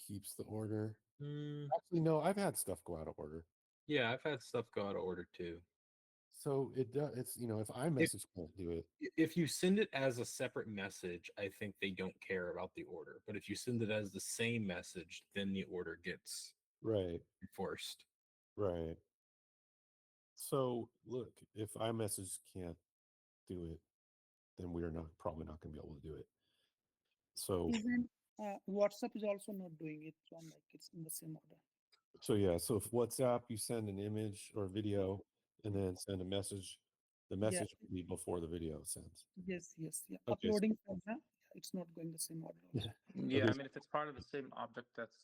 keeps the order. Mm, Actually, no, I've had stuff go out of order. yeah, I've had stuff go out of order too. So it does. It's if iMessage can't do it, If you send it as a separate message, I think they don't care about the order. But if you send it as the same message, then the order gets right, enforced. right. So look, if iMessage can't do it, then we're not probably not going to be able to do it. So Even WhatsApp is also not doing it, so I'm like it's in the same order. so yeah, so if WhatsApp you send an image or video and then send a message, the Yeah. message will be before the video sends. Yes, yes, yeah. Okay, Uploading from that, it's not going the same order also. Yeah, okay, I mean, if it's part of the same object, that's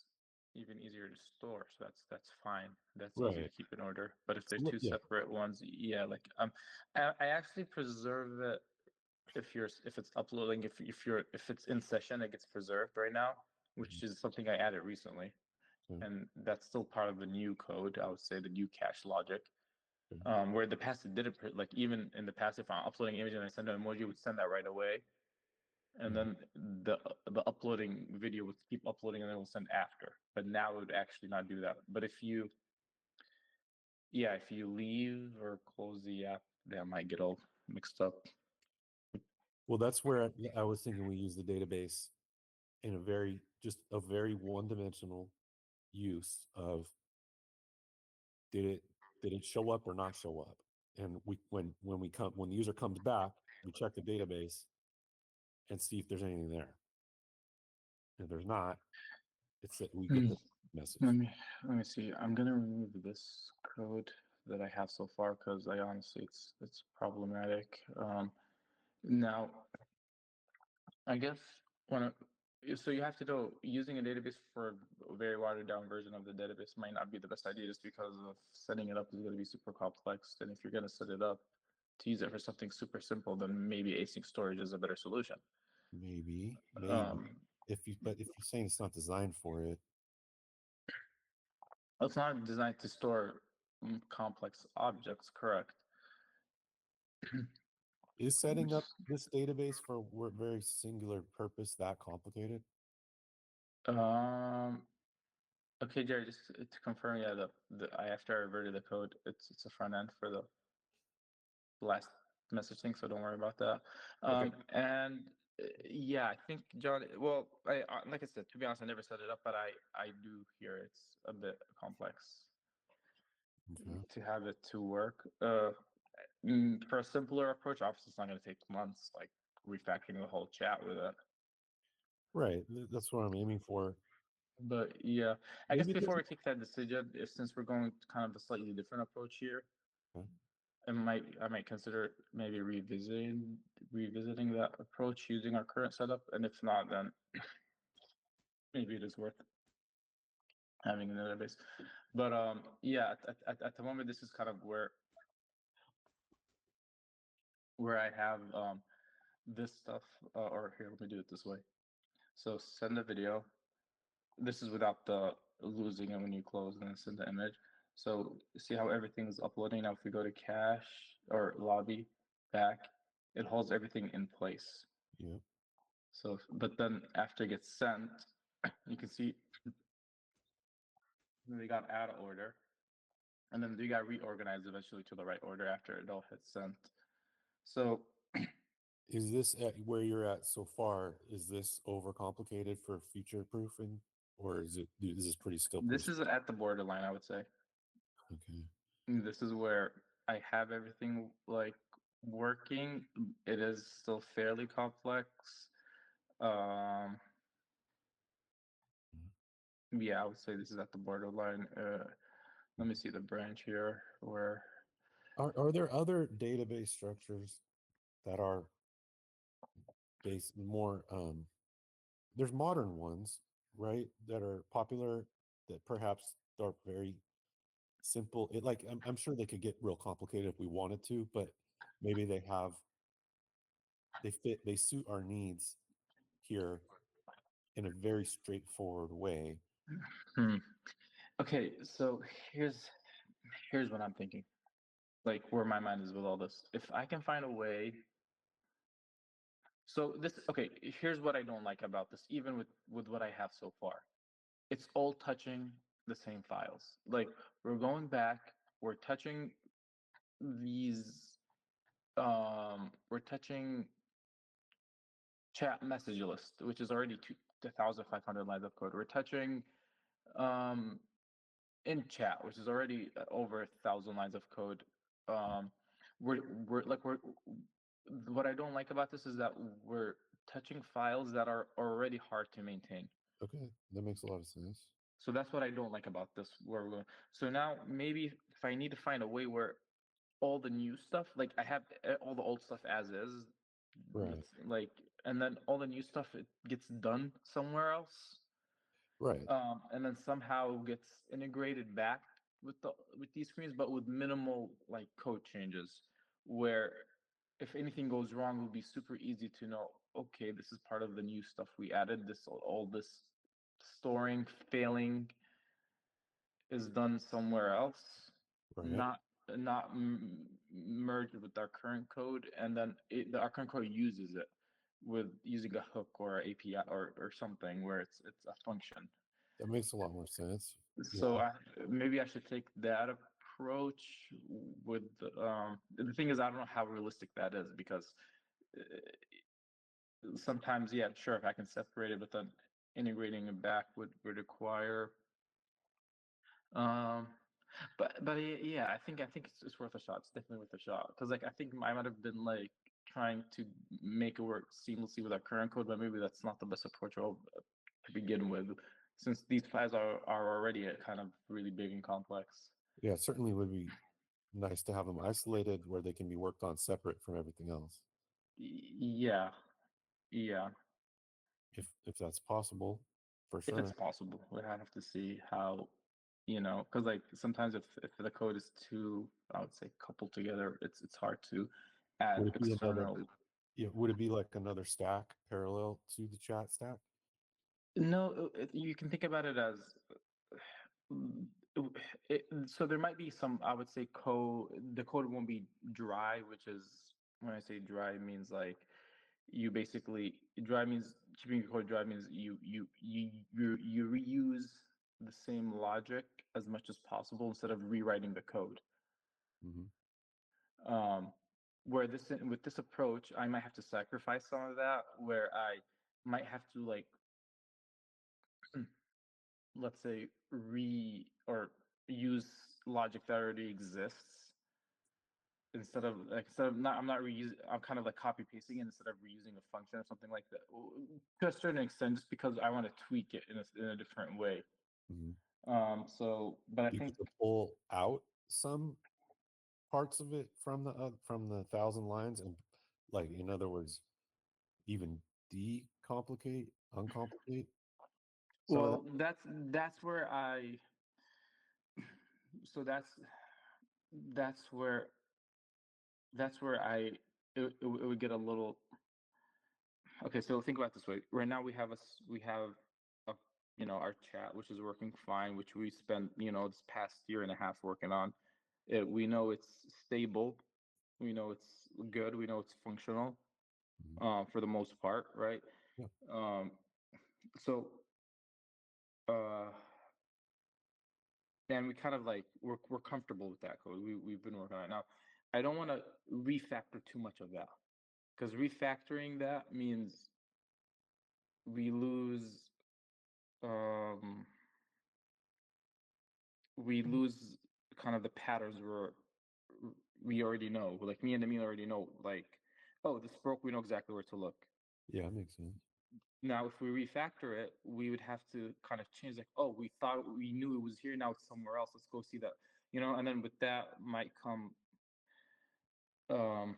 even easier to store. So that's fine. That's easy to right. keep in order. But if So there's two yeah, separate ones, yeah, like I actually preserve it if it's uploading if it's in session, it gets preserved right now, which is something I added recently, okay, and that's still part of the new code. I would say the new cache logic. okay, Where the past it didn't like even in the past, if I'm uploading image and I send an emoji, it would send that right away, and yeah. then the uploading video would keep uploading and then it will send after. But now it would actually not do that. But if you leave or close the app, that might get all mixed up. Well, that's where I was thinking we use the database in a very one-dimensional use of did it show up or not show up, and when the user comes back, we check the database and see if there's anything there. If there's not, we get Hmm. the message. Let me see. I'm gonna remove this code that I have so far because I honestly it's problematic. Now I guess so you have to know using a database for a very watered down version of the database might not be the best idea just because of setting it up is going to be super complex. And if you're going to set it up to use it for something super simple, then maybe async storage is a better solution. Maybe Um, but if you're saying it's not designed for it, it's not designed to store complex objects, correct? is setting up this database for a very singular purpose that complicated? Um, okay, Jerry, just to confirm, yeah, after I reverted the code, it's a front end for the last message thing, so don't worry about that. Okay. And yeah, I think John. Well, like I said, to be honest, I never set it up, but I do hear it's a bit complex Okay. to have it to work. For a simpler approach, obviously, it's not going to take months, like refactoring the whole chat with it. Right. That's what I'm aiming for. But yeah, I guess Maybe before there's we take that decision, since we're going to kind of a slightly different approach here, okay. I might consider maybe revisiting that approach using our current setup, and if not, then maybe it is worth having a database. But yeah, at the moment, this is kind of where I have this stuff. Or here, let me do it this way. So send a video. This is without the losing it when you close and then send the image. So see how everything's uploading now. If we go to cache or lobby back, it holds everything in place. Yeah. So, but then after it gets sent, you can see they got out of order, and then they got reorganized eventually to the right order after it all hit sent. So Is this at where you're at so far? Is this overcomplicated for future proofing, or is this this is at the borderline, I would say. okay? This is where I have everything like working. It is still fairly complex. Um, yeah, I would say this is at the borderline. Let me see the branch here where Are there other database structures that are based more there's modern ones, right, that are popular that perhaps are very simple. It like I'm sure they could get real complicated if we wanted to, but maybe they suit our needs here in a very straightforward way. Hmm. Okay, so here's what I'm thinking. Like where my mind is with all this. If I can find a way. So this okay, here's what I don't like about this, even with what I have so far. It's all touching the same files. Like we're going back, we're touching these we're touching chat message list, which is already 2,500 lines of code. We're touching um in chat, which is already over 1,000 lines of code. Um, we're like we're what I don't like about this is that we're touching files that are already hard to maintain. Okay, that makes a lot of sense. So that's what I don't like about this. Where we're going. So now maybe if I need to find a way where all the new stuff, like I have all the old stuff as is, Right, like, and then all the new stuff it gets done somewhere else. right. And then somehow gets integrated back with these screens, but with minimal like code changes, where if anything goes wrong, it will be super easy to know. Okay, this is part of the new stuff we added. This all this storing failing is done somewhere else, Right. not merged with our current code, and then our current code uses it with using a hook or API or something where it's a function. That makes a lot more sense. So Yeah. maybe I should take that approach with the thing is I don't know how realistic that is because sometimes yeah sure if I can separate it but then integrating it back would require um but yeah I think it's worth a shot. It's definitely worth a shot because like I think I might have been like trying to make it work seamlessly with our current code but maybe that's not the best approach to begin with since these files are already kind of really big and complex. Yeah, it certainly would be nice to have them isolated where they can be worked on separate from everything else, Yeah, yeah. if that's possible, for If it's sure. possible, we have to see how, because like sometimes if the code is too, I would say, coupled together, it's hard to add Would it be another? external. Yeah, would it be like another stack parallel to the chat stack? No, you can think about it as. mm, so there might be some, I would say, the code won't be dry, which is when I say dry means like you basically dry means keeping your code dry means you reuse the same logic as much as possible instead of rewriting the code. Hmm. Um, where this with this approach, I might have to sacrifice some of that. Where I might have to like, let's say, or use logic that already exists instead of not I'm not reusing I'm kind of like copy pasting it instead of reusing a function or something like that to a certain extent just because I want to tweak it in a different way. Hmm. But I Do you think get to pull out some parts of it from the 1,000 lines and, like, in other words, even uncomplicate some of that? well that's where I so that's where that's where I it would get a little okay. So think about it this way. Right now we have a our chat which is working fine, which we spent this past year and a half working on. We know it's stable. We know it's good. We know it's functional Mhm. for the most part, right? Yeah. Um, so, uh, and we kind of like we're comfortable with that code. We've been working on it now. I don't want to refactor too much of that because refactoring that means we lose um, we lose kind of the patterns we already know. Like me and Emil already know. Like, oh, this broke. We know exactly where to look. Yeah, makes sense. Now, if we refactor it, we would have to kind of change. Like, oh, we thought we knew it was here. Now it's somewhere else. Let's go see that. And then with that might come um,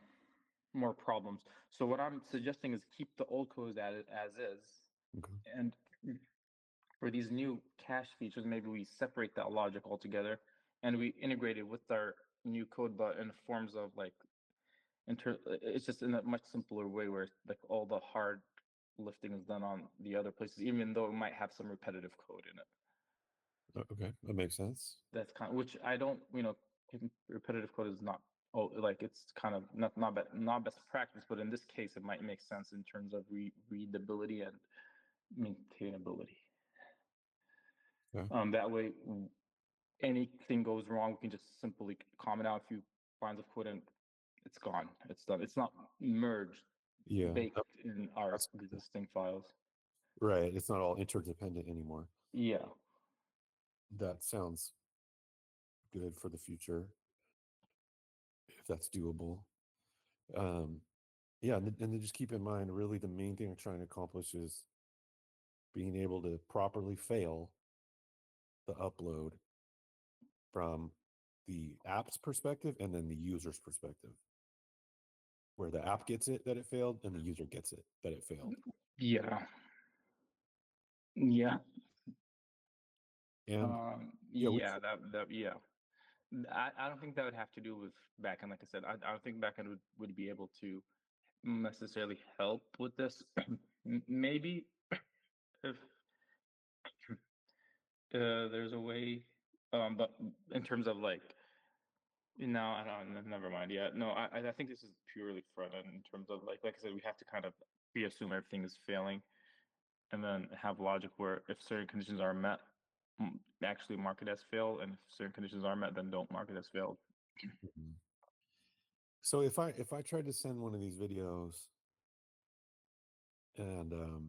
more problems. So what I'm suggesting is keep the old code as is, Okay. and for these new cache features, maybe we separate that logic altogether and we integrate it with our new code, but in forms of like it's just in a much simpler way where like all the hard lifting is done on the other places, even though it might have some repetitive code in it. Okay, that makes sense. That's kind of, which I don't, repetitive code is not, like it's kind of not best practice, but in this case, it might make sense in terms of readability and maintainability. Okay. That way, anything goes wrong, we can just simply comment out a few lines of code and it's gone. It's done. It's not merged, Yeah, baked in our that's- existing files. right. It's not all interdependent anymore. Yeah. That sounds good for the future, if that's doable. Yeah, and then just keep in mind, really, the main thing I'm trying to accomplish is being able to properly fail the upload from the app's perspective and then the user's perspective, where the app gets it that it failed and the user gets it that it failed. Yeah. Yeah. And yeah, Yeah. Yeah. I don't think that would have to do with backend. Like I said, I don't think backend would be able to necessarily help with this. Maybe if there's a way, but in terms of like, no, I don't. Never mind. Yeah, no, I think this is purely front end in terms of like I said, we have to kind of pre-assume everything is failing, and then have logic where if certain conditions are met, actually mark it as failed, and if certain conditions are met, then don't mark it as failed. Mhm. So if I tried to send one of these videos and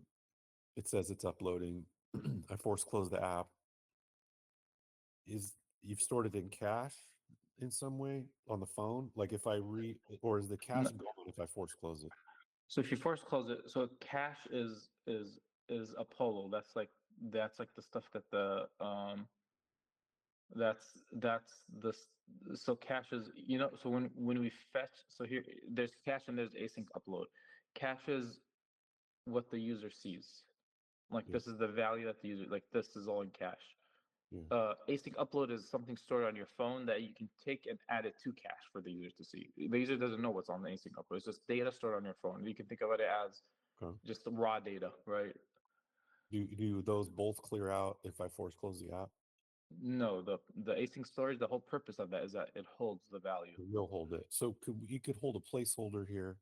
it says it's uploading, I force close the app. Is You've stored it in cache in some way on the phone? Like if or is the cache gone if I force close it? So if you force close it, so cache is Apollo. That's like the stuff that the that's the so cache is so when we fetch, so here there's cache and there's async upload. Cache is what the user sees. Like Yeah. this is the value that the user, like this is all in cache. Yeah. Async upload is something stored on your phone that you can take and add it to cache for the user to see. The user doesn't know what's on the async upload. It's just data stored on your phone. You can think of it as Okay. just raw data, right? Do those both clear out if I force close the app? No, the async storage, the whole purpose of that is that it holds the value. It will hold it. So you could hold a placeholder here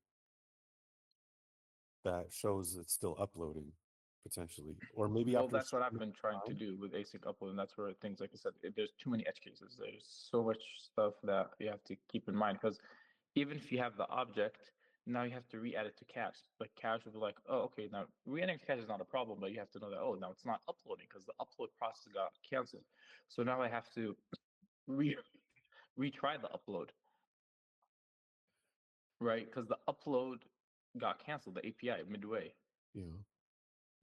that shows it's still uploading potentially, or maybe Well, after a that's what I've certain been trying to time. do with async upload, and that's where things, like I said, there's too many edge cases. There's so much stuff that you have to keep in mind because even if you have the object, now you have to re-add it to cache. But cache will be like, oh, okay, now re-adding to cache is not a problem, but you have to know that, oh, now it's not uploading because the upload process got canceled. So now I have to retry the upload, right? Because the upload got canceled, the API midway. Yeah.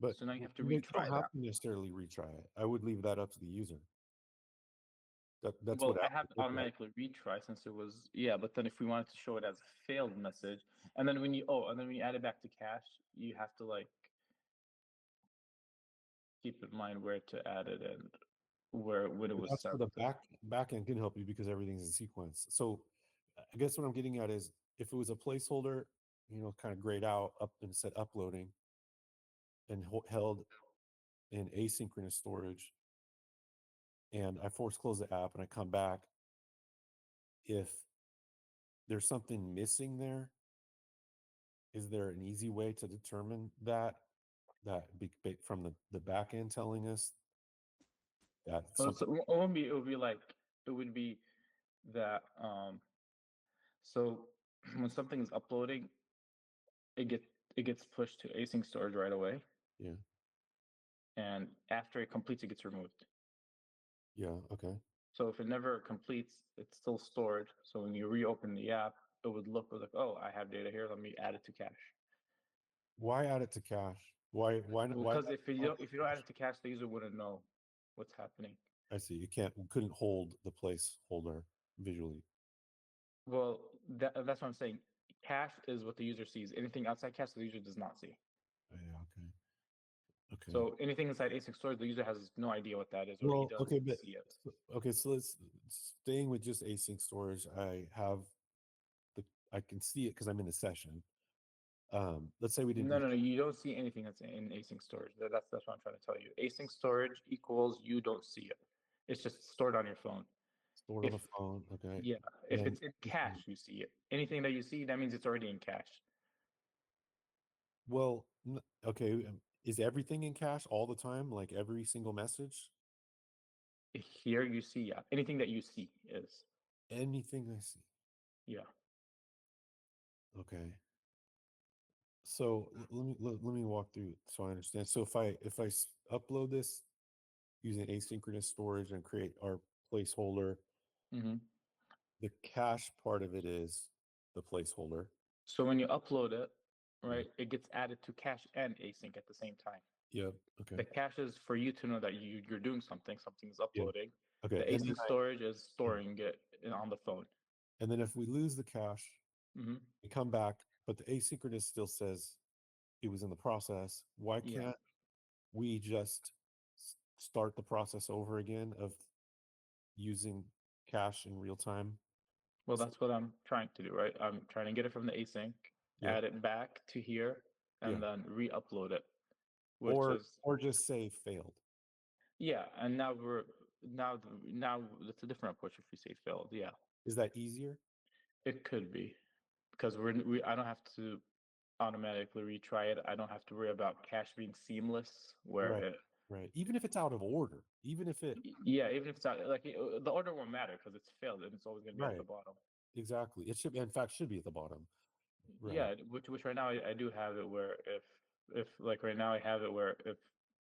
But So now you have to you don't retry have that. to necessarily retry it. I would leave that up to the user. That's Well, what I Apple have to did, right? automatically retry since it was, yeah, but then if we wanted to show it as a failed message, and then when you add it back to cache, you have to like keep in mind where to add it and where when it But was that's sent. where the back end can help you because everything's in sequence. So I guess what I'm getting at is if it was a placeholder, kind of grayed out up and said uploading and held in asynchronous storage, and I force close the app and I come back, if there's something missing there, is there an easy way to determine from the back end telling us that So something? it would be like it would be that so when something is uploading, it get it gets pushed to async storage right away, Yeah. and after it completes, it gets removed. Yeah. Okay. So if it never completes, it's still stored. So when you reopen the app, it would look like, oh, I have data here. Let me add it to cache. Why add it to cache? Why Because if you don't add it to cache, the user wouldn't know what's happening. I see. You couldn't hold the placeholder visually. Well, that's what I'm saying. Cache is what the user sees. Anything outside cache, the user does not see. Oh, yeah, okay. Okay. So anything inside async storage, the user has no idea what that is, or he Well, doesn't okay, but see it. okay, so let's staying with just async storage. I can see it because I'm in the session. Let's say we did No, you don't see anything that's in async storage. That's what I'm trying to tell you. Async storage equals you don't see it. It's just stored on your phone. stored on the phone. Okay. Yeah, if And it's in cache, you see it. Anything that you see, that means it's already in cache. well, okay, is everything in cache all the time? Like every single message? Here you see, yeah. Anything that you see is, Anything I see. yeah. Okay. So let me walk through so I understand. So if I upload this using asynchronous storage and create our placeholder, hmm the cache part of it is the placeholder. So when you upload it, Yeah. right, it gets added to cache and async at the same time. Yep. Okay. The cache is for you to know that you're doing something is Yeah. uploading. Okay. The And then async storage is storing it on the phone. and then if we lose the cache, hmm we come back, but the asynchronous still says it was in the process. Why Yeah. can't we just start the process over again of using cache in real time? Well, that's what I'm trying to do, right? I'm trying to get it from the async, Yeah. add it back to here, Yeah. and then re-upload it, which is Or just say failed. yeah. And now now it's a different approach if we say failed. Yeah, Is that easier? it could be because I don't have to automatically retry it. I don't have to worry about cache being seamless where Right. Right. Even if it's out of order, even if it yeah, even if it's not like the order won't matter because it's failed and it's always going to be at right. the bottom. Exactly. It should in fact should be at the bottom. Right. Yeah, which right now I do have it where if like right now I have it where if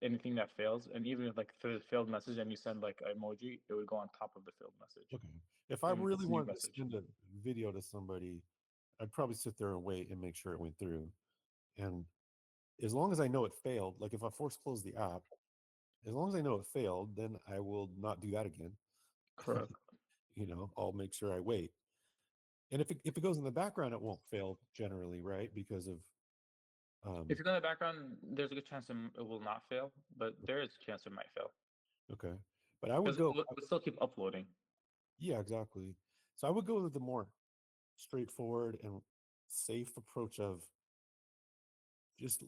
anything that fails and even if like if it's a failed message and you send like an emoji, it would go on top of the failed message. Okay. If I Even if really it's a new wanted to message. send a video to somebody, I'd probably sit there and wait and make sure it went through. And as long as I know it failed, like if I force close the app, as long as I know it failed, then I will not do that again. Correct. I'll make sure I wait. And if it goes in the background, it won't fail generally, right? Because of If you go in the background, there's a good chance it will not fail, but there is a chance it might fail okay. But I would because it go, will still keep uploading. yeah, exactly. So I would go with the more straightforward and safe approach of just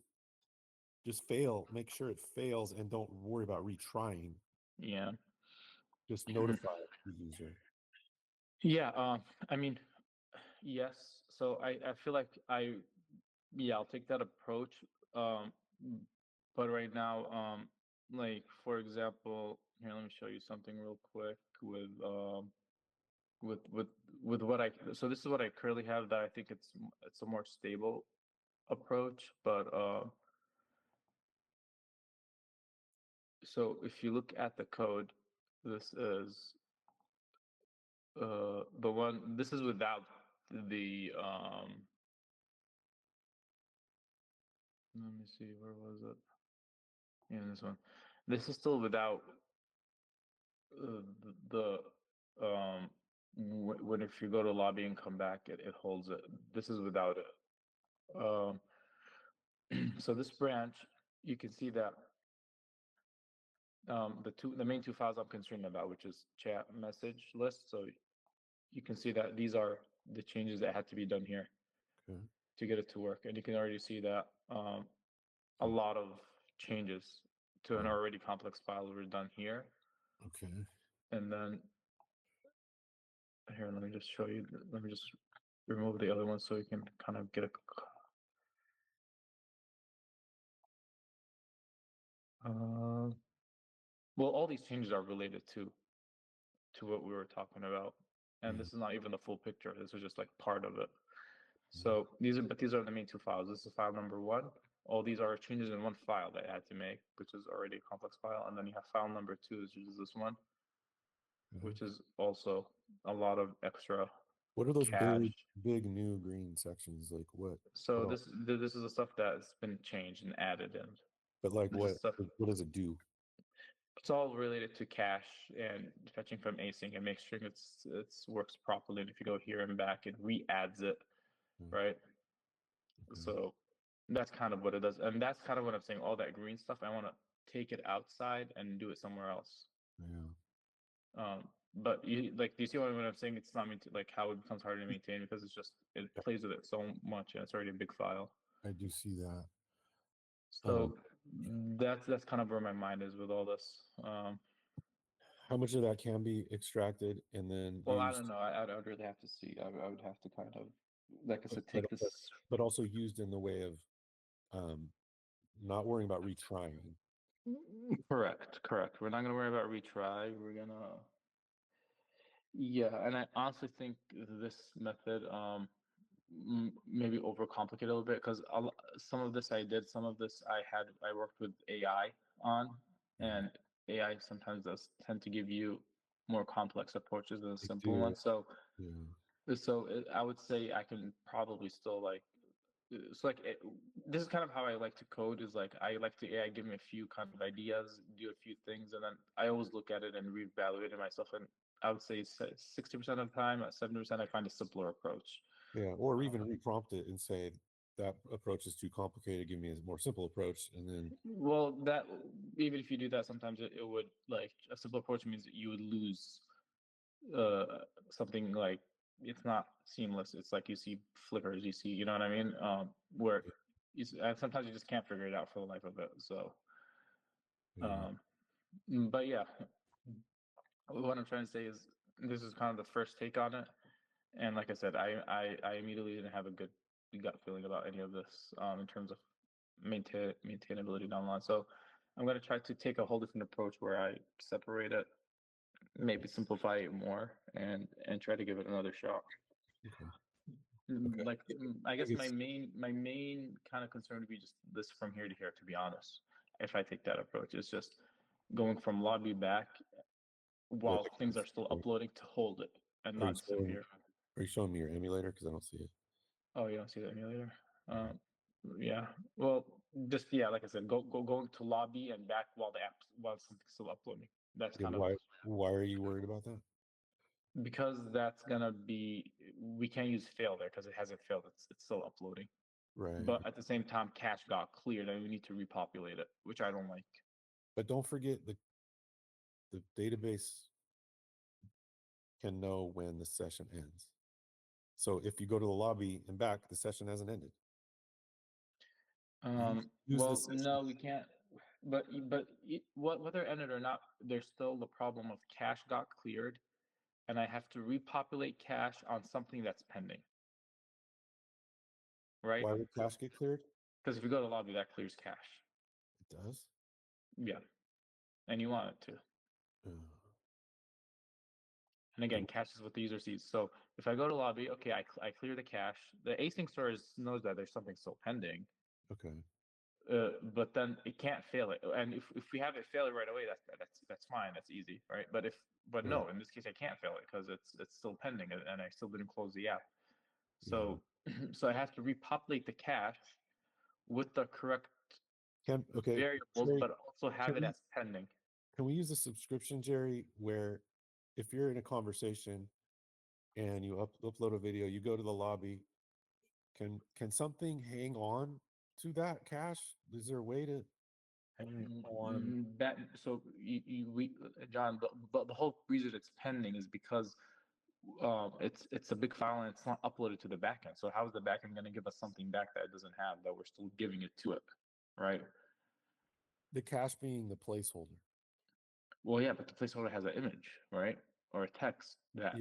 just fail, make sure it fails, and don't worry about retrying. Yeah. Just notify the user. Yeah. I mean, yes. So I feel like I'll take that approach. Um, but right now, like for example, here let me show you something real quick with with with what I so this is what I currently have that I think it's a more stable approach. But so if you look at the code, this is the one. This is without the Let me see, where was it? Yeah, this one. This is still without when if you go to lobby and come back, it holds it. This is without it. Um, so this branch, you can see that the main two files I'm concerned about, which is chat message list. So you can see that these are the changes that had to be done here Okay. to get it to work, and you can already see that a lot of changes to an already complex file were done here. Okay. And then here, let me just show you. Let me just remove the other one so you can kind of get a. Well, all these changes are related to what we were talking about, and Yeah. this is not even the full picture. This is just like part of it. Mhm. So these are the main two files. This is file number one. All these are changes in one file that I had to make, which is already a complex file, and then you have file number two, which is this one. which is also a lot of extra What are those cache. big new green sections? Like what? So what this is the stuff that's been changed and added in. But like This is stuff. what does it do? It's all related to cache and fetching from async and make sure it's works properly. And if you go here and back, it re-adds it, Mm, right? okay. So that's kind of what it does, and that's kind of what I'm saying. All that green stuff, I want to take it outside and do it somewhere else. Yeah. But you like, do you see what I'm saying? It's not like how it becomes harder to maintain because it's just it plays with it so much, and it's already a big file. I do see that. So that's kind of where my mind is with all this. How much of that can be extracted and then Well, I used, don't know. I'd really have to see. I would have to kind of, like I said, but, take this. but also used in the way of not worrying about retrying. Correct. We're not gonna worry about retry. We're gonna, yeah. And I honestly think this method maybe overcomplicate a little bit because some of this I did, some of this I worked with AI on, and AI sometimes does tend to give you more complex approaches than a They simple do. one. So Yeah. I would say I can probably still like it's like this is kind of how I like to code. Is like I like to AI give me a few kind of ideas, do a few things, and then I always look at it and reevaluate it myself. And I would say 60% of the time, 70% I find a simpler approach. Yeah. Or Um, even reprompt it and say that approach is too complicated. Give me a more simple approach. And then Well, that even if you do that, sometimes it would like a simple approach means that you would lose uh something like it's not seamless. It's like you see flickers, you see, you know what I mean? Where and sometimes you just can't figure it out for the life of it. So, yeah. um, but yeah, what I'm trying to say is this is kind of the first take on it, and like I said, I immediately didn't have a good gut feeling about any of this in terms of maintainability down the line. So I'm going to try to take a whole different approach where I separate it, maybe simplify it more, and try to give it another shot. Okay. Okay. Like I guess it's- my main kind of concern would be just this from here to here. To be honest, if I take that approach, it's just going from lobby back Wait, while things are still uploading to hold it and are you not showing, disappear. are you showing me your emulator? Because I don't see it. Oh, you don't see that emulator? Yeah. Well, just yeah, like I said, going to lobby and back while the app while something's still uploading. That's Okay, kind of why are you worried about that? because that's gonna be we can't use fail there because it hasn't failed. It's still uploading. Right. But at the same time, cache got cleared and we need to repopulate it, which I don't like. But don't forget the database can know when the session ends. So if you go to the lobby and back, the session hasn't ended. Use the Well, session. no, we can't. Whether ended or not, there's still the problem of cache got cleared, and I have to repopulate cache on something that's pending, right? Why would cache get cleared? Because if you go to lobby, that clears cache. It does. Yeah, and you want it to. Uh, And again, cache is what the user sees. So if I go to lobby, okay, I clear the cache. The async storage knows that there's something still pending, okay. but then it can't fail it. And if we have it fail it right away, that's fine. That's easy, right? But Yeah. no, in this case, I can't fail it because it's still pending and I still didn't close the app. Yeah. So so I have to repopulate the cache with the correct Okay. variables, Jerry, but also have can it we, as pending. can we use a subscription, Jerry, where if you're in a conversation and you upload a video, you go to the lobby, can something hang on to that cache? Is there a way to Hang on. That so we John, the whole reason it's pending is because it's a big file and it's not uploaded to the backend. So how is the backend going to give us something back that it doesn't have that we're still giving it to it, right? the cache being the placeholder? Well, yeah, but the placeholder has an image, right, or a text Yeah.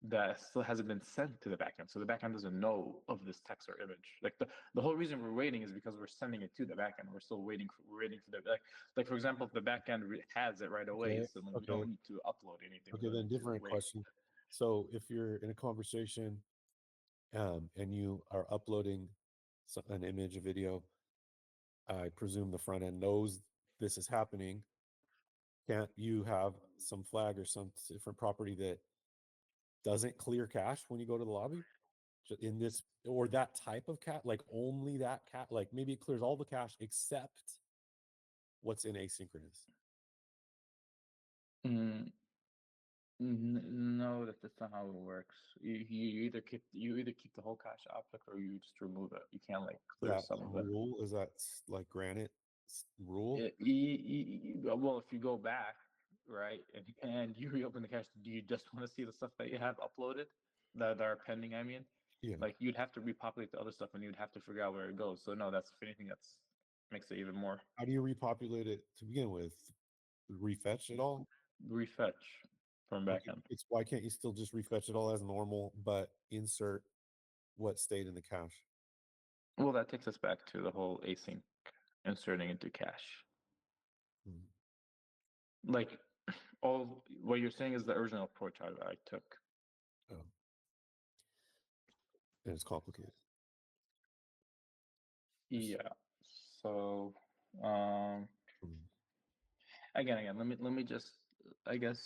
that still hasn't been sent to the backend. So the backend doesn't know of this text or image. Like the whole reason we're waiting is because we're sending it to the backend. We're still we're waiting for the like for example, if the backend has it right away, Okay. instantly, we Okay. don't need to upload anything. Okay. We Then need to different wait. question. So if you're in a conversation and you are uploading an image, a video, I presume the front end knows this is happening can't you have some flag or some different property that doesn't clear cache when you go to the lobby? In this or that type of cat, like only that cat, like maybe it clears all the cache except what's in asynchronous. Mm, no, that's not how it works. You either keep the whole cache object or you just remove it. You can't like clear That some of it. rule is that like granite rule? Well, if you go back, right, and you reopen the cache, do you just want to see the stuff that you have uploaded that are pending? I mean, Yeah. like you'd have to repopulate the other stuff, and you'd have to figure out where it goes. So no, that's if anything, that's makes it even more How do you repopulate it to begin with? Refetch it all? refetch from Like backend. it's why can't you still just refetch it all as normal, but insert what stayed in the cache? Well, that takes us back to the whole async inserting into cache. Hmm. Like all what you're saying is the original approach I took. Oh, and it's complicated. Yeah. So um Hmm. again, let me just I guess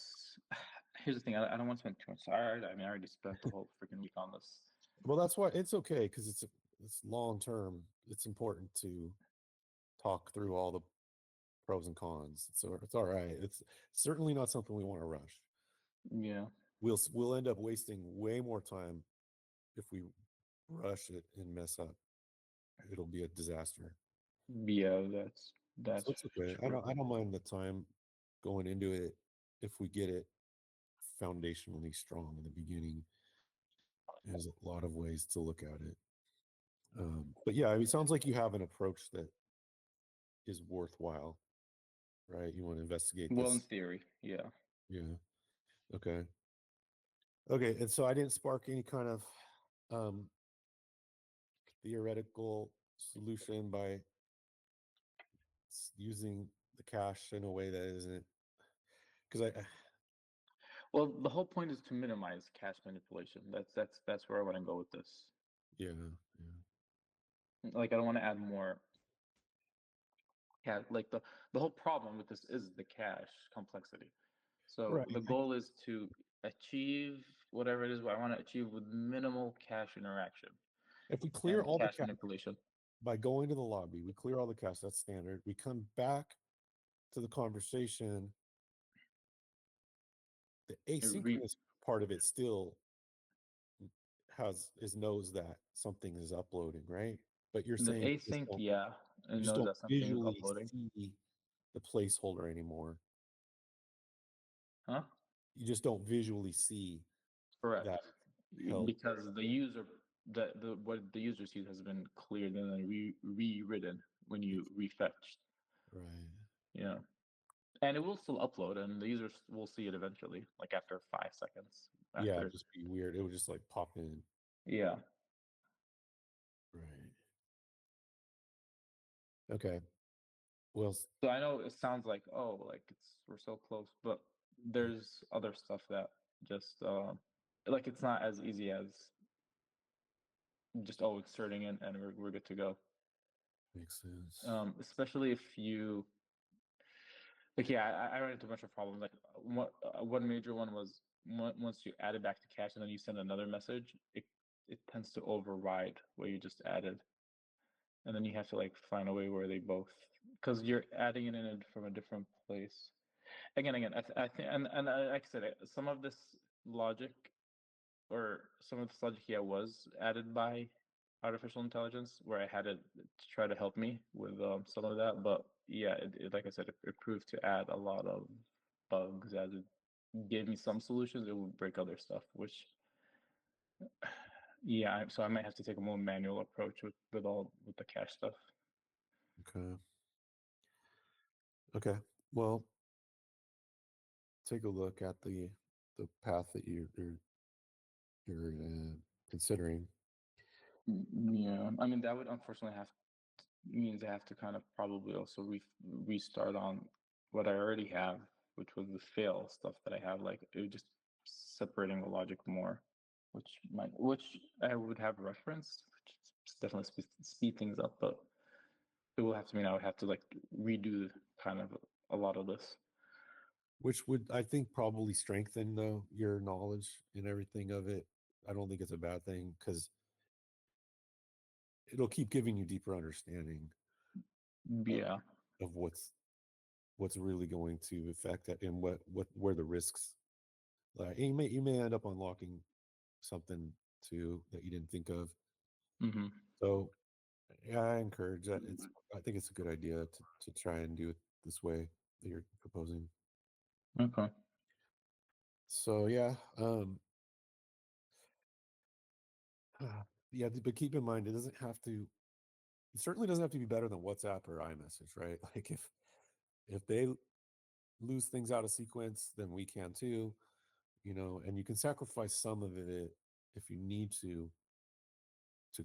here's the thing. I don't want to spend too much. I mean, I already spent the whole freaking week on this. Well, that's why it's okay because it's long term. It's important to talk through all the pros and cons. So it's all right. It's certainly not something we want to rush. Yeah. We'll end up wasting way more time if we rush it and mess up. It'll be a disaster. Yeah, So that's it's okay. true. I don't mind the time going into it if we get it foundationally strong in the beginning. There's a lot of ways to look at it. But yeah, I mean, it sounds like you have an approach that is worthwhile, right? You want to investigate Well, in this. theory, yeah. Yeah. Okay. Okay. And so I didn't spark any kind of um, theoretical solution by using the cache in a way that isn't because Well, the whole point is to minimize cache manipulation. That's where I want to go with this. yeah, yeah. Like I don't want to add more. Yeah, like the whole problem with this is the cache complexity. So Right. the goal is to achieve whatever it is what I want to achieve with minimal cache interaction If we clear and all the cache cache manipulation. by going to the lobby, we clear all the cache, that's standard. We come back to the conversation. The Re- asynchronous part of it still knows that something is uploading, right? But you're the saying async, yeah, it you just knows don't that something is visually uploading. see the placeholder anymore. Huh? You just don't visually see Correct. that held. Because the user, the what the user sees has been cleared and then rewritten when you refetch. Right. Yeah. And it will still upload, and the users will see it eventually, like after 5 seconds. Yeah, After, it'd just be weird. It would just like pop in. yeah. Right. Okay. Well, So I know it sounds like, oh, like we're so close, but there's other stuff that just like it's not as easy as just inserting in and we're good to go. makes sense. Especially if you like, yeah, I ran into a bunch of problems. Like one major one was once you add it back to cache and then you send another message, it tends to override what you just added, and then you have to like find a way where they both because you're adding it in from a different place. Again, I think, and like I said, some of this logic or some of this logic, yeah, was added by artificial intelligence, where I had it to try to help me with some of that. But yeah, like I said, it proved to add a lot of bugs. As it gave me some solutions, it would break other stuff. Which, yeah, so I might have to take a more manual approach with the cache stuff. Okay. Okay. Well, take a look at the path that you're considering. Yeah, I mean that would unfortunately have means I have to kind of probably also restart on what I already have, which was the fail stuff that I have. Like it was just separating the logic more, which I would have reference, which definitely speed things up. But it will have to mean I would have to like redo kind of a lot of this. which would I think probably strengthen though your knowledge and everything of it. I don't think it's a bad thing because it'll keep giving you deeper understanding Yeah. of what's really going to affect it and what where the risks. Like you may end up unlocking something too that you didn't think of. Mm-hmm. So yeah, I encourage that. I think it's a good idea to try and do it this way that you're proposing. Okay. So yeah, yeah, but keep in mind it doesn't have to. It certainly doesn't have to be better than WhatsApp or iMessage, right? Like if they lose things out of sequence, then we can too, and you can sacrifice some of it if you need to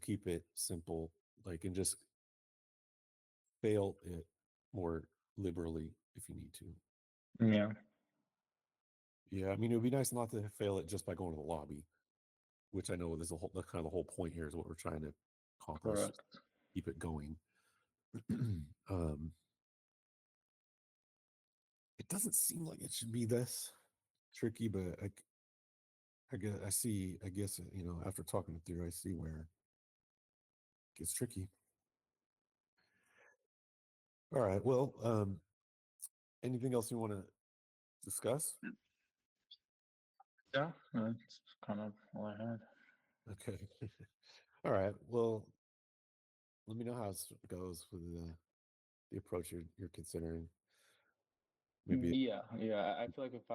keep it simple, like and just fail it more liberally if you need to. Yeah. Yeah, I mean, it would be nice not to fail it just by going to the lobby, which I know is the kind of the whole point here is what we're trying to accomplish. Correct. Keep it going. um, it doesn't seem like it should be this tricky, but I guess I see. I guess after talking it through, I see where it gets tricky. All right. Well, anything else you want to discuss? Yeah. That's kind of all I had. Okay. All right. Well, let me know how it goes with the approach you're considering. Maybe. Yeah. Yeah. I feel like if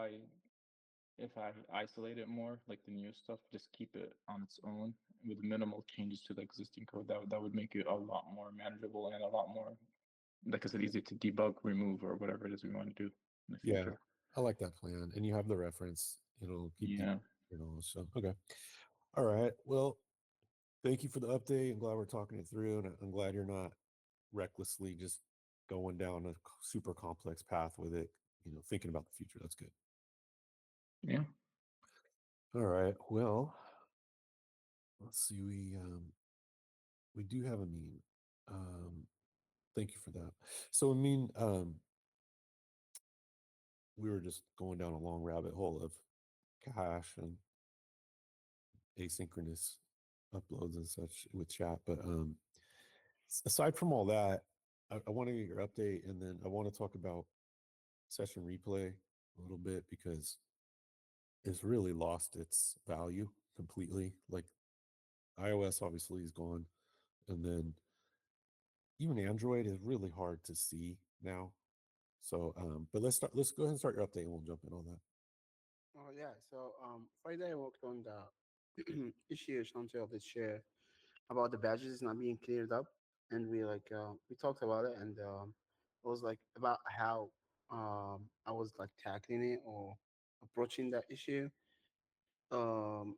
I isolate it more, like the new stuff, just keep it on its own with minimal changes to the existing code, that would make it a lot more manageable and a lot more, like I said, easier to debug, remove, or whatever it is we want to do in the Yeah, future. I like that plan. And you have the reference, keep Yeah. so okay. All right. Well, thank you for the update. I'm glad we're talking it through, and I'm glad you're not recklessly just going down a super complex path with it, thinking about the future. That's good. Yeah. All right. Well, let's see. We do have a meme. Thank you for that. So I mean, we were just going down a long rabbit hole of cache and asynchronous uploads and such with chat. But aside from all that, I want to get your update, and then I want to talk about session replay a little bit because it's really lost its value completely. Like iOS obviously is gone, and then even Android is really hard to see now. So, but let's go ahead and start your update, and we'll jump in on that. Oh yeah. So Friday I worked on the issue Shante of the share about the badges not being cleared up, and we talked about it, and it was like about how I was like tackling it or approaching that issue. So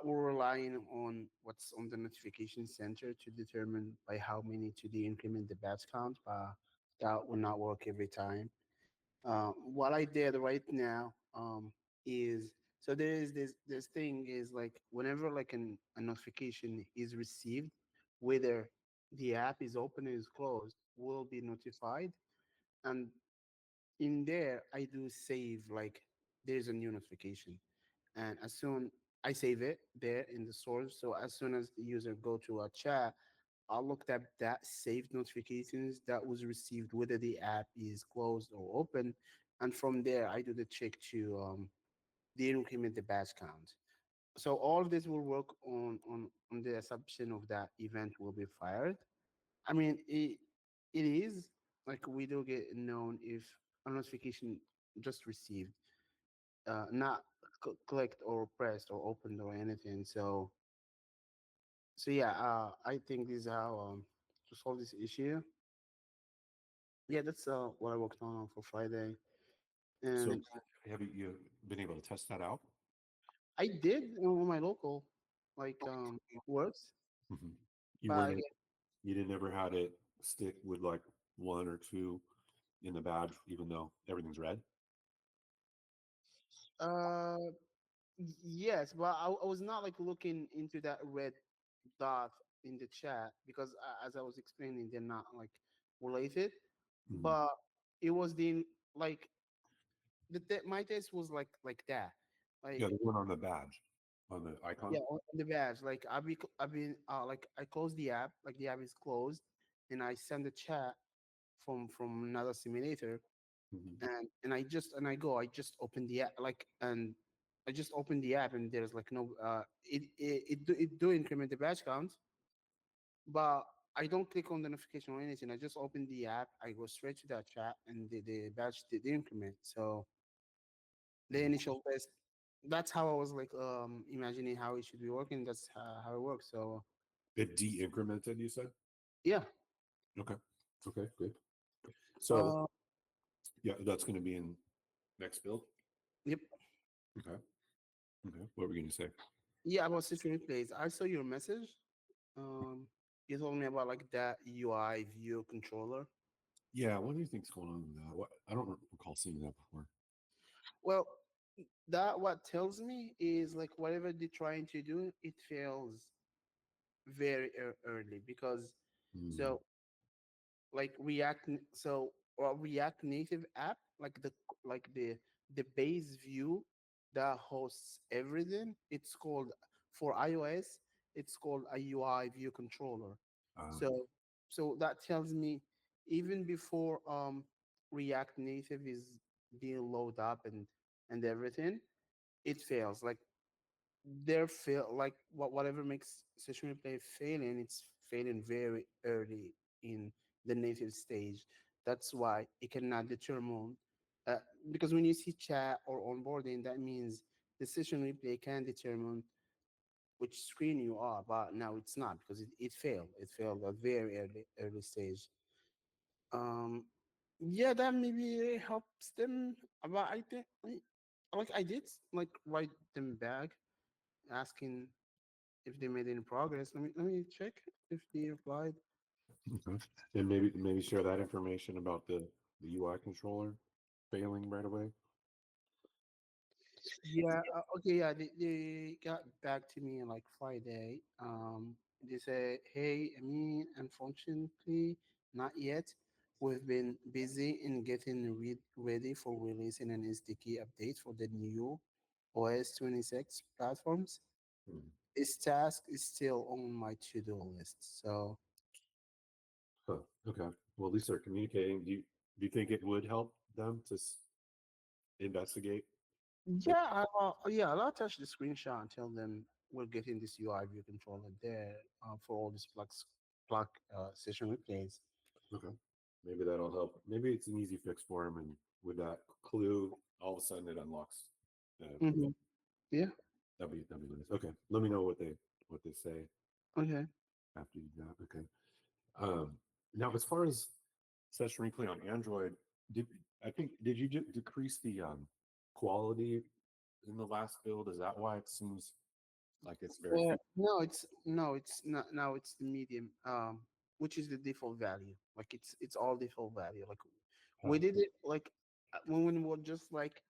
we're relying on what's on the notification center to determine by how many to increment the badge count, but that will not work every time. What I did right now is, so there is this thing is like whenever like a notification is received, whether the app is open or is closed, will be notified. And in there, I do save like there's a new notification, and as soon I save it there in the source. So as soon as the user go to a chat, I'll look at that saved notifications that was received, whether the app is closed or open, and from there I do the check to de-increment the batch count. So all of this will work on the assumption of that event will be fired. I mean, it is like we do get known if a notification just received, not clicked or pressed or opened or anything. So yeah, I think this is how to solve this issue. Yeah, that's what I worked on for Friday, So, and have you been able to test that out? I did on my local like works, Mhm. You but weren't. again, You didn't ever had it stick with like one or two in the badge, even though everything's red. uh, yes, but I was not like looking into that red dot in the chat because as I was explaining, they're not like related, Mhm. but it was the like my test was like that, like Yeah, the one on the badge, on the icon. yeah, on the badge. Like I've been like I closed the app, like the app is closed, and I send a chat from another simulator, Mhm. and I just open the app, like, and I just open the app, and there's like no it do increment the badge count, but I don't click on the notification or anything. I just open the app, I go straight to that chat, and the badge did the increment. So the Mhm. initial test, that's how I was like imagining how it should be working. That's how it works. So It de-incremented, you said? yeah. Okay. Okay, good. So uh yeah, that's going to be in next build. yep. Okay. Okay. What were you going to say? Yeah, about system replays, I saw your message. um you told me about like that UI view controller. Yeah. What do you think's going on with that? What, I don't recall seeing that before. Well, that what tells me is like whatever they're trying to do, it fails very early, because Hmm. so like React Native app, like the base view that hosts everything, it's called, for iOS, it's called a UI view controller. Uh, So so that tells me even before React Native is being loaded up and everything, it fails. Like there fail, like whatever makes session replay failing, it's failing very early in the native stage. That's why it cannot determine, uh, because when you see chat or onboarding, that means the session replay can determine which screen you are, but now it's not, because it failed. It failed at very early stage. um yeah, that maybe helps them. But I think, like I did like write them back asking if they made any progress. Let me check if they replied. okay. And maybe share that information about the UI controller failing right away. Yeah, okay, yeah, they got back to me on like Friday. They said, "Hey, I mean, unfortunately, not yet. We've been busy in getting ready for releasing an SDK update for the new OS 26 platforms. Hmm. This task is still on my to-do list." So Huh. Okay. Well, at least they're communicating. Do you think it would help them to investigate? It? yeah, yeah, I'll attach the screenshot and tell them we're getting this UI view controller there for all these plug session replays. Okay. Maybe that'll help. Maybe it's an easy fix for him, and with that clue, all of a sudden it unlocks. Hmm. Yeah. That'd be nice. Okay. Let me know what they say Okay. after you do that. Okay. Um, Now, as far as session replay on Android, did did you decrease the quality in the last build? Is that why it seems like it's very No, it's not. Now it's the medium, which is the default value. Like it's all default value. Like we huh. did it like when we were just like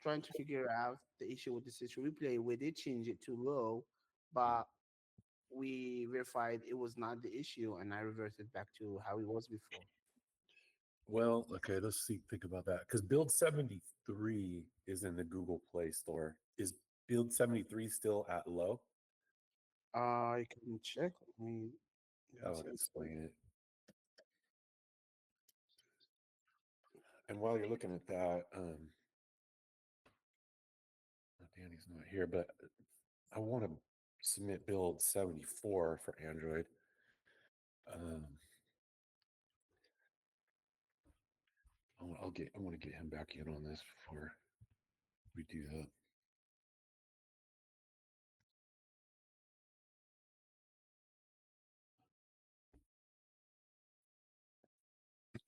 trying to figure out the issue with the session replay. We did change it to low, but we verified it was not the issue, and I reverted back to how it was before. Well, okay, let's see. Think about that because Build 73 is in the Google Play Store. Is Build 73 still at low? I can check. Let me That one would second. explain it. And while you're looking at that, Danny's not here, but I want to submit Build 74 for Android. Um, I want to get him back in on this before we do that.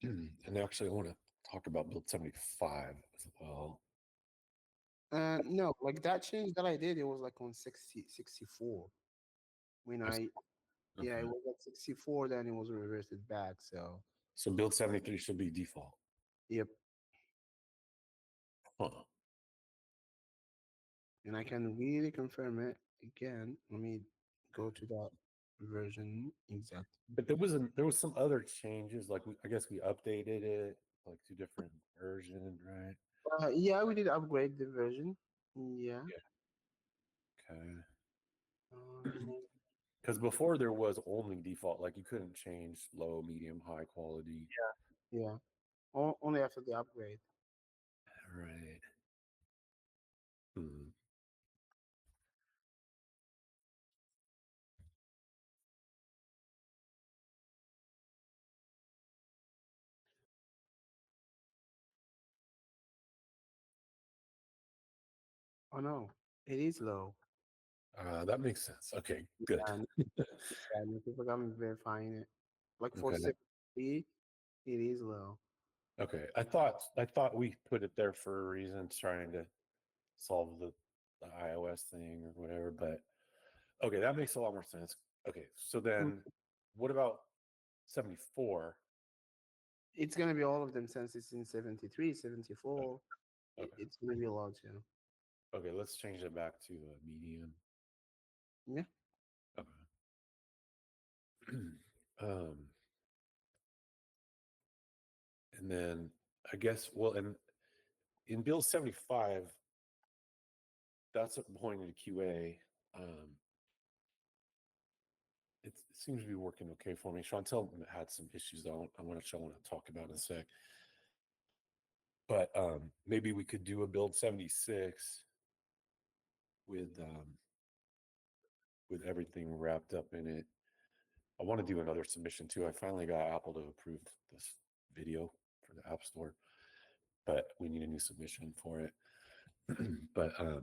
And actually, I want to talk about Build 75 as well. No, like that change that I did, it was like on 64. When I s- I Yeah, it Okay. was at 64, then it was reverted back. So So Build 73 should be default. yep. Huh. And I can really confirm it again. Let me go to that version exact. But there was some other changes, like I guess we updated it like to different version, right? Yeah, we did upgrade the version. Yeah. Okay. Um, Because before there was only default, like you couldn't change low, medium, high quality. yeah. Only after the upgrade. Right. Hmm. Oh no, it is low. That makes sense. Okay, good. And yeah, no people come verifying it. Like for Okay. 73, it is low. Okay. I thought we put it there for a reason, trying to solve the iOS thing or whatever. But okay, that makes a lot more sense. Okay, so Mm, then what about 74? It's gonna be all of them since it's in 73, 74. Okay. It's gonna be a lot too. Okay, let's change it back to medium. Yeah. Okay. um, and then I guess in build 75, that's pointing to QA. Um, it seems to be working okay for me. Chantel had some issues though. I want to talk about in a sec. But maybe we could do a build 76 with everything wrapped up in it. I want to do another submission too. I finally got Apple to approve this video for the App Store, but we need a new submission for it. But I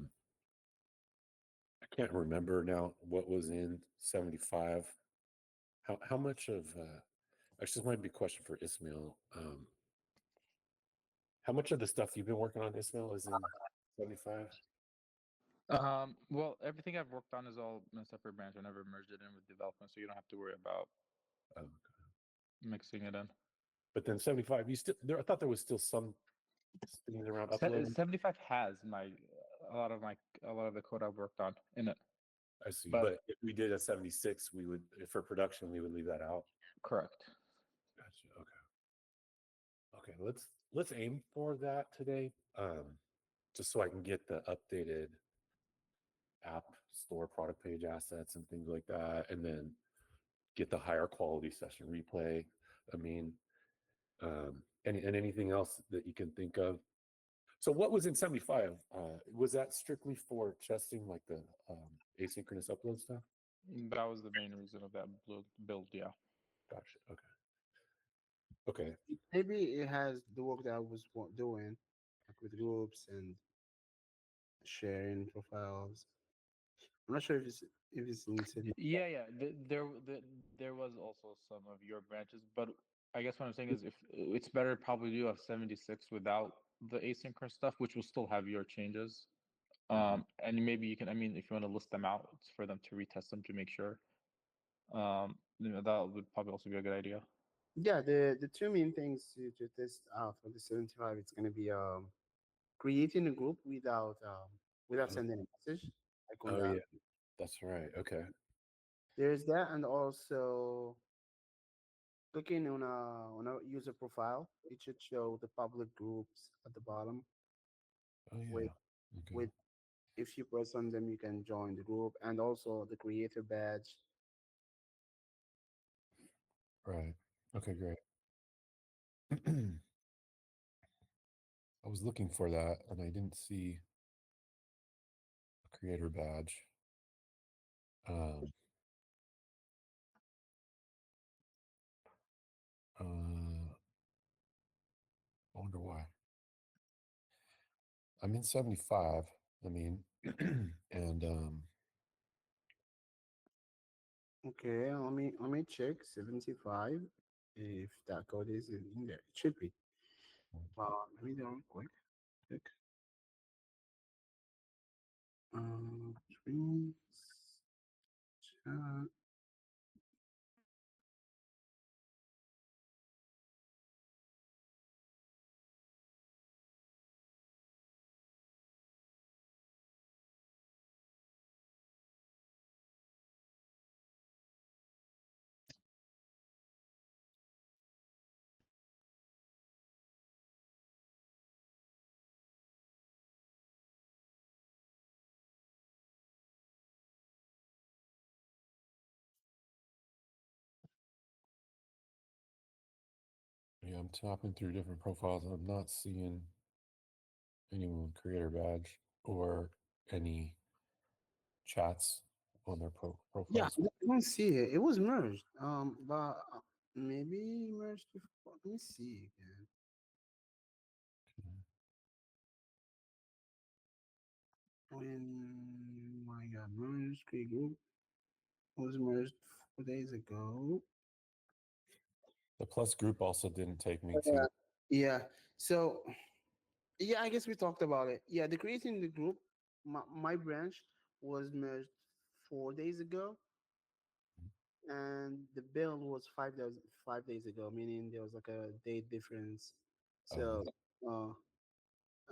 can't remember now what was in 75. How much of actually this might be a question for Ismail. How much of the stuff you've been working on, Ismail, is in 75? Well, everything I've worked on is all in a separate branch. I never merged it in with development, so you don't have to worry about Um, mixing it in. but then 75, you still there. I thought there was still some things around uploading. 75 has a lot of the code I've worked on in it. I see. But But if we did a 76, we would, for production, we would leave that out. correct. Gotcha. Okay. Okay. Let's aim for that today. Just so I can get the updated app store product page assets and things like that, and then get the higher quality session replay. I mean, and anything else that you can think of. So what was in 75? Was that strictly for testing like the asynchronous upload stuff? That was the main reason of that build. Yeah. Gotcha. Okay. Maybe it has the work that I was doing, like with groups and sharing profiles. I'm not sure if it's in 70. Yeah. There was also some of your branches, but I guess what I'm saying is if it's better probably to have 76 without the asynchronous stuff, which will still have your changes. And maybe you can, I mean, if you want to list them out for them to retest them to make sure, that would probably also be a good idea. Yeah, the two main things to test out for the 75, it's gonna be creating a group without Oh, sending a message, like on oh that. yeah, that's right. Okay. There's that, and also clicking on a user profile. It should show the public groups at the bottom. Oh With yeah. Okay. with if you press on them, you can join the group, and also the creator badge. Right. Okay, great. I was looking for that and I didn't see a creator badge. Um, I wonder why. I'm in 75. I mean, and Okay, let me check 75 if that code is in there. It should be. Let me do it real quick. Check. Screens, chat. I'm tapping through different profiles. I'm not seeing anyone with creator badge or any chats on their Yeah, profiles. I don't see it. It was merged. But maybe merged before. Let me see again. When I got merged, create group was merged 4 days ago. The plus group also didn't take me Yeah. to. Yeah. So yeah, I guess we talked about it. Yeah, the creating the group, my branch was merged 4 days ago, and the build was 5 days ago, meaning there was like a day difference. So uh,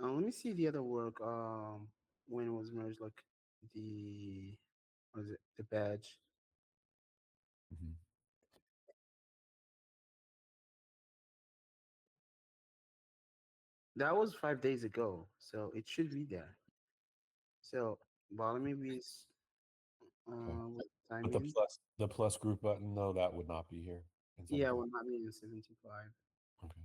let me see the other work. When it was merged, like the what is it? The badge. Mhm. That was 5 days ago, so it should be there. So, but let me be Okay. what time But in? the plus group button though, that would not be here inside Yeah, of it. well, not in 75. Okay.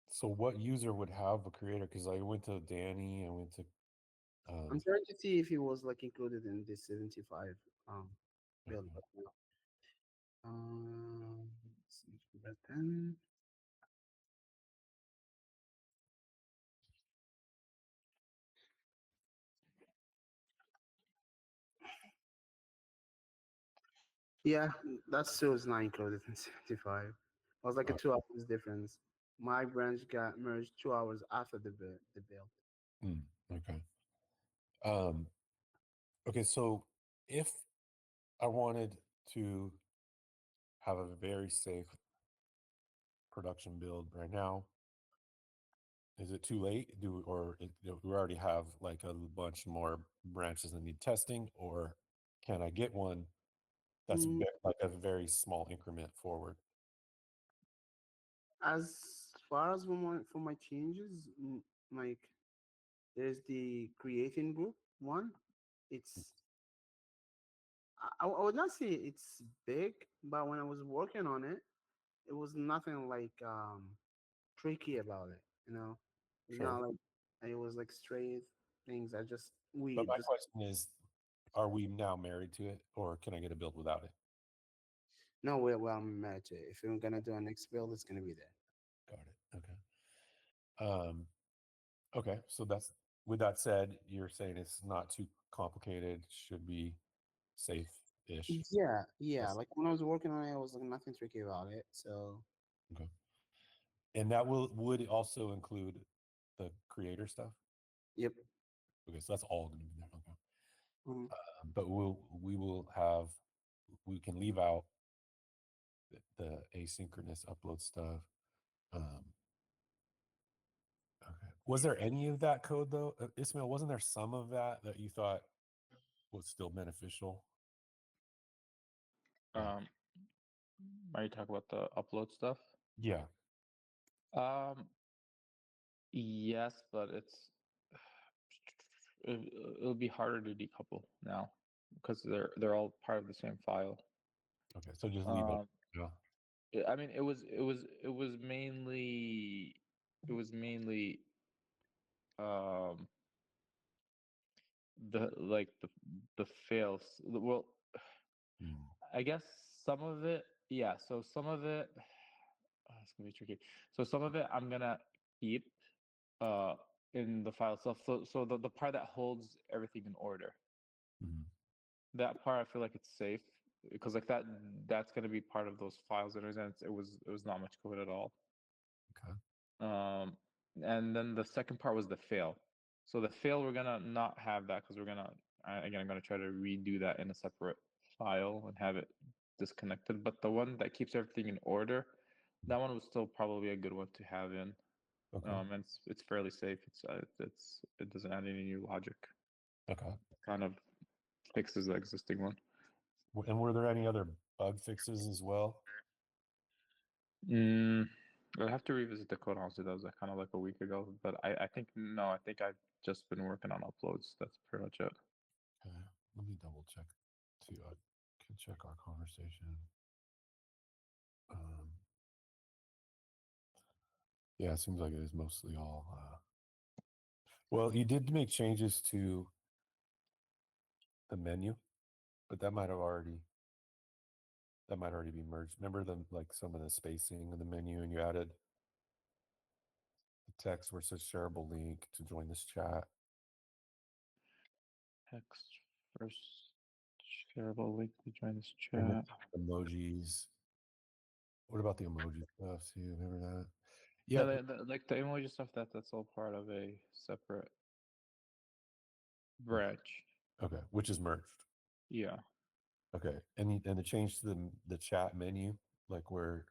So what user would have a creator? Because I went to Danny, I went to I'm trying to see if it was like included in this 75 build okay. right now. Let's see, button. Yeah, that still is not included in 75. It was like a Oh, 2 hours difference. My branch got merged 2 hours after the build. okay. Um, okay, so if I wanted to have a very safe production build right now, is it too late? We already have like a bunch more branches that need testing, or can I get one that's Mm, like a very small increment forward? as far as for my changes, like there's the creating group one. It's I would not say it's big, but when I was working on it, it was nothing like tricky about it. You know, it's Sure. not like it was like straight things. But We my just question is, are we now married to it, or can I get a build without it? no well I'm match it. If we're gonna do a next build, it's gonna be there. Got it. Okay, so that's with that said, you're saying it's not too complicated, should be safe-ish. Yeah, yeah. That's Like when I was working on it, I was like nothing tricky about it. So okay. And that would it also include the creator stuff? yep. Okay, so that's all going to be there. Okay. Mhm. But we will have we can leave out the asynchronous upload stuff. Um, okay. Was there any of that code though, Ismail? Wasn't there some of that you thought was still beneficial? Um, are you talking about the upload stuff? Yeah. Um, yes, but it, it'll be harder to decouple now because they're all part of the same file. Okay. So just leave it. Um, Yeah. I mean, it was mainly um the like the fails. Well, Mm, I guess some of it, yeah. So some of it, it's gonna be tricky. So some of it I'm gonna keep uh in the file itself. So the part that holds everything in order, mhm. that part I feel like it's safe because like that's gonna be part of those files. And it was not much code at all. Okay. Um, and then the second part was the fail. So the fail, we're gonna not have that because again, I'm gonna try to redo that in a separate file and have it disconnected. But the one that keeps everything in order, that one was still probably a good one to have in. Okay. And it's fairly safe. It doesn't add any new logic. Okay. Kind of fixes the existing one. And were there any other bug fixes as well? Mm, I'll have to revisit the code. Honestly, that was like, kind of like a week ago. But I think no, I think I've just been working on uploads. That's pretty much it. Okay. Let me double check too. I can check our conversation. Um, yeah, it seems like it is mostly all. Well, you did make changes to the menu, but that might already be merged. Remember the like some of the spacing in the menu, and you added the text where it says shareable link to join this chat. Text first shareable link to join this And chat. the emojis. What about the emoji stuff too? Remember that? Yeah, Yeah. like the emoji stuff. That's all part of a separate branch. Okay. Which is merged. Yeah. Okay. And the change to the chat menu, like where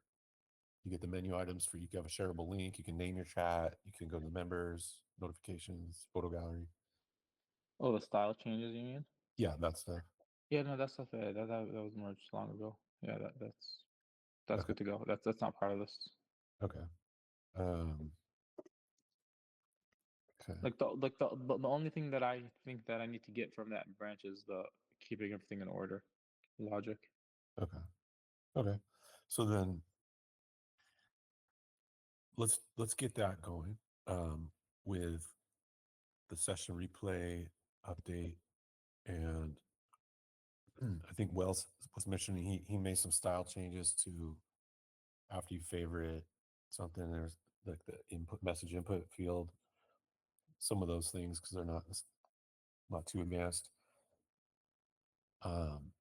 you get the menu items for you can have a shareable link, you can name your chat, you can go to the members, notifications, photo gallery. Oh, the style changes, you mean? Yeah, that stuff. Yeah, no, that stuff. That was merged long ago. Yeah, that's Okay. good to go. That's not part of this. Okay. Um, okay. The only thing that I think that I need to get from that branch is the keeping everything in order logic. Okay. Okay. So then let's get that going with the session replay update. And I think Wells was mentioning he made some style changes to after you favorite something, there's like the input message input field, some of those things because they're not too advanced. Um,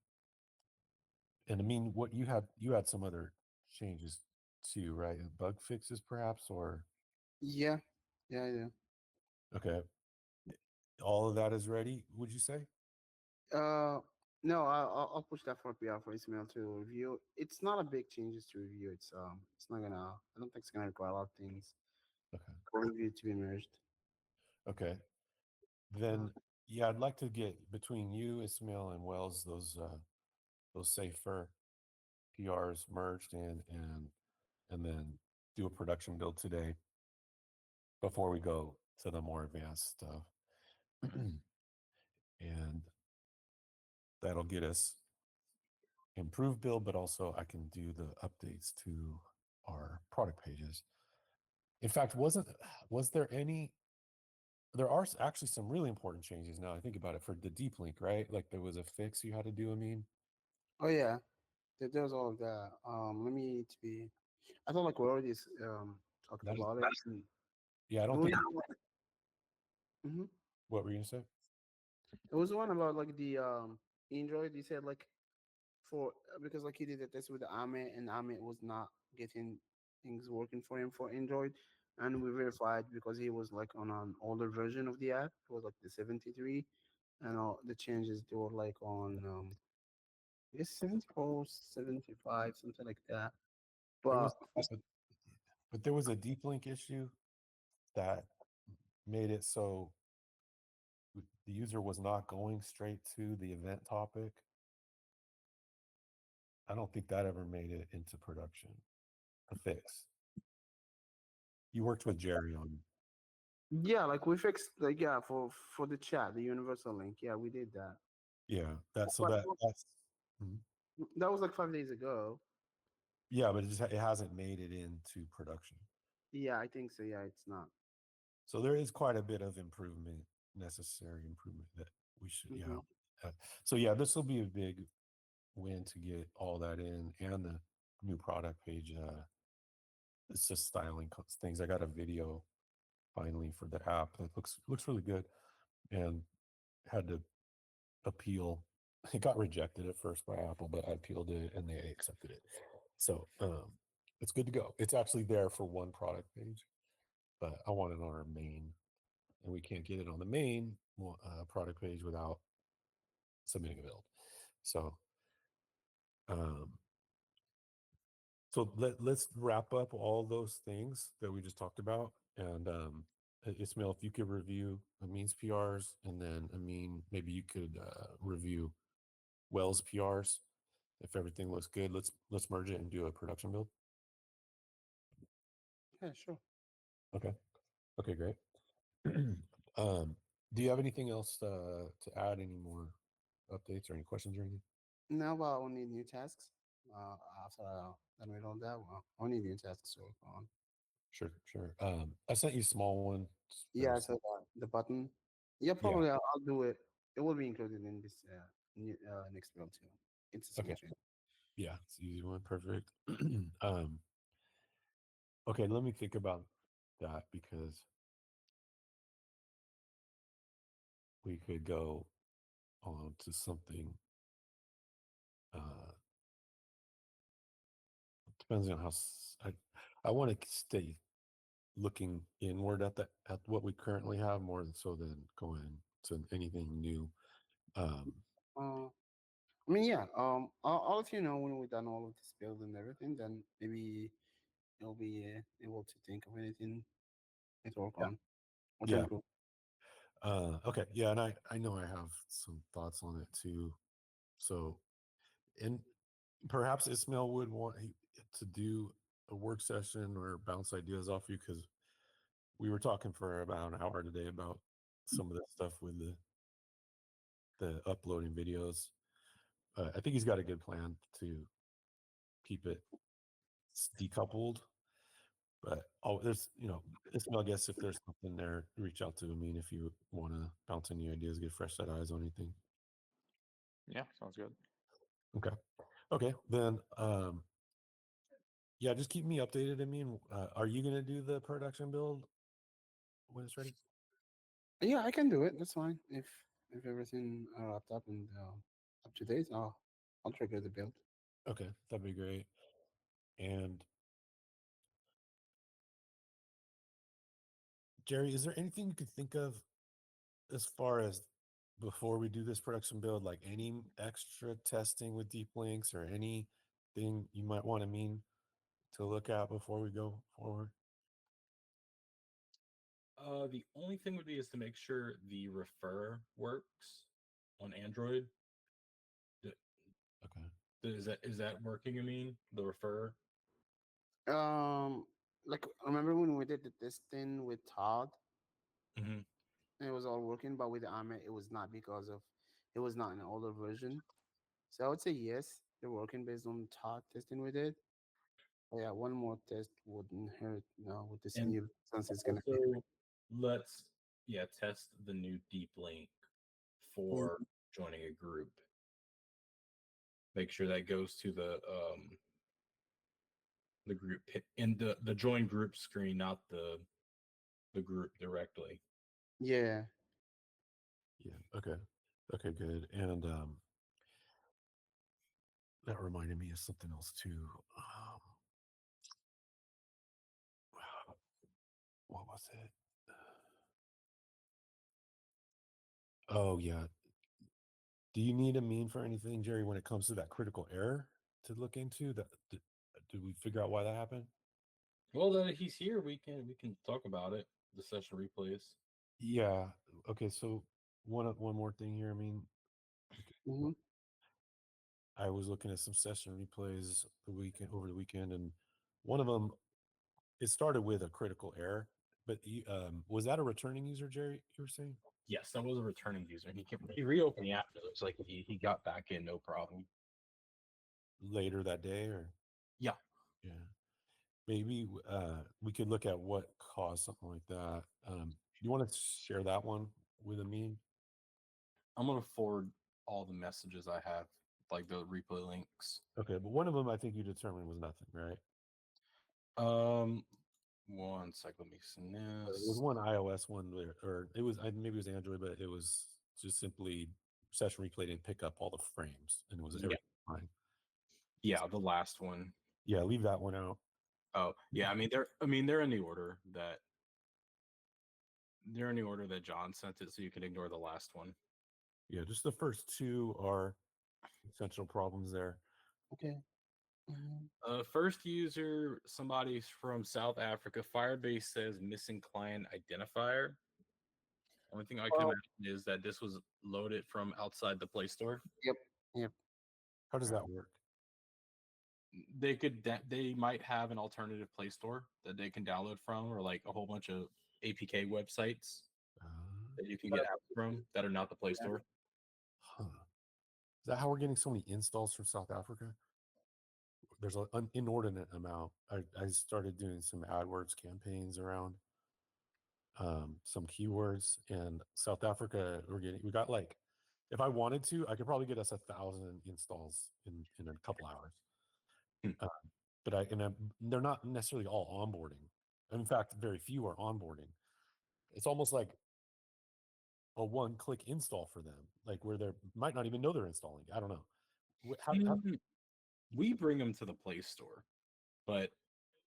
and I mean, what you had some other changes too, right? Bug fixes perhaps, or Yeah, yeah. okay, all of that is ready. Would you say? Uh, no, I'll push that for PR for Ismail to review. It's not a big changes to review. It's not gonna. I don't think it's gonna require a lot of things Okay, for review to be merged. okay. Uh, Then yeah, I'd like to get between you, Ismail, and Wells those safer PRs merged and then do a production build today before we go to the more advanced stuff. And that'll get us improved build, but also I can do the updates to our product pages. In fact, was there any there are actually some really important changes now I think about it for the deep link, right? Like there was a fix you had to do, I mean. oh yeah, there's all of that. Let me to be. I thought like we already talked That is, about it. yeah, I There don't was think mhm. what were you gonna say? There was one about like the Android. You said like for because like he did a test with Amit and Amit was not getting things working for him for Android, and we verified because he was like on an older version of the app. It was like the 73, and all the changes they were like on I guess 74, 75, something like that. There But was but there was a deep link issue that made it so the user was not going straight to the event topic. I don't think that ever made it into production. A fix. You worked with Jerry on. yeah, like we fixed like yeah for the chat, the universal link. Yeah, we did that. Yeah, that so But that's mhm. that was like 5 days ago. Yeah, but it hasn't made it into production. Yeah, I think so. Yeah, it's not. So there is quite a bit of improvement, necessary improvement that we should. Yeah. Hmm. So yeah, this will be a big win to get all that in and the new product page. It's just styling things. I got a video finally for the app that looks really good, and had to appeal. It got rejected at first by Apple, but I appealed it and they accepted it. So it's good to go. It's actually there for one product page, but I want it on our main, and we can't get it on the main product page without submitting a build. So um, so let's wrap up all those things that we just talked about. And Ismail, if you could review Amin's PRs, and then Amin, maybe you could review Wells PRs. If everything looks good, let's merge it and do a production build. Yeah, sure. Okay. Okay, great. Do you have anything else to add? Any more updates or any questions or anything? Now, about we need new tasks. After done with all that, well, only the tasks to work on. Sure. I sent you a small one. It's very Yeah, so the button. Yeah, Yeah. probably I'll do it. It will be included in this next build too. It's a small Okay. change. Yeah, it's an easy one. Perfect. Okay, let me think about that because we could go on to something. Depends on how I want to stay looking inward at what we currently have more so than going to anything new. Um, I mean, yeah. I'll let you know when we're done all of this build and everything. Then maybe you'll be able to think of anything to work yeah, on or to yeah. improve. Okay, yeah, and I know I have some thoughts on it too. So, and perhaps Ismail would want to do a work session or bounce ideas off you because we were talking for about an hour today about some of this stuff with the uploading videos. I think he's got a good plan to keep it decoupled. But there's Ismail. I guess if there's something there, reach out to me if you want to bounce any ideas, get fresh set eyes on anything. Yeah, sounds good. Okay. Then yeah, just keep me updated. I mean, are you gonna do the production build when it's ready? Yeah, I can do it. That's fine. If everything wrapped up and up to date, I'll trigger the build. Okay, that'd be great. And Jerry, is there anything you could think of as far as before we do this production build, like any extra testing with deep links or anything you might want to mean to look at before we go forward? The only thing would be is to make sure the refer works on Android. D- Okay. Is that working? I mean, the refer. Um, like remember when we did the testing with Todd? Mm-hmm. It was all working, but with Ahmed, it was not because of it was not an older version. So I would say yes, they're working based on Todd testing we did. But yeah, one more test wouldn't hurt. No, with this And new since it's gonna be. also, let's test the new deep link for joining a group. Make sure that goes to the group in the join group screen, not the group directly. Yeah. Yeah. Okay. Good. And that reminded me of something else too. What was it? Oh yeah. Do you need a mean for anything, Jerry, when it comes to that critical error to look into? Did we figure out why that happened? Well, that he's here, we can talk about it. The session replays. Yeah. Okay. So one more thing here. I mean, Hmm. I was looking at some session replays over the weekend, and one of them it started with a critical error. But was that a returning user, Jerry? You were saying Yes, that was a returning user. He reopened the app. It looks like he got back in, no problem. later that day, or Yeah, yeah, maybe we could look at what caused something like that. You want to share that one with me? I'm gonna forward all the messages I have, like the replay links. Okay, but one of them I think you determined was nothing, right? One sec. Let me send There was this. one iOS one there, or it was maybe it was Android, but it was just simply session replay didn't pick up all the frames, and it was Yeah, everything fine. the last one. Yeah, leave that one out. Oh, yeah. They're in the order that John sent it, so you can ignore the last one. Yeah, just the first two are essential problems there. Okay. Mhm. First user, somebody from South Africa. Firebase says missing client identifier. Only thing I can Well, imagine is that this was loaded from outside the Play Store. yep. Yep. How does that work? They might have an alternative Play Store that they can download from, or like a whole bunch of APK websites Uh, that you can get apps from that are not the Play Store. huh. Is that how we're getting so many installs from South Africa? there's an inordinate amount. I started doing some AdWords campaigns around some keywords, and South Africa, we got like, if I wanted to, I could probably get us 1,000 installs in a couple hours. Hmm. But they're not necessarily all onboarding. In fact, very few are onboarding. It's almost like a one-click install for them, like where they might not even know they're installing. I don't know. How, We bring them to the Play Store, but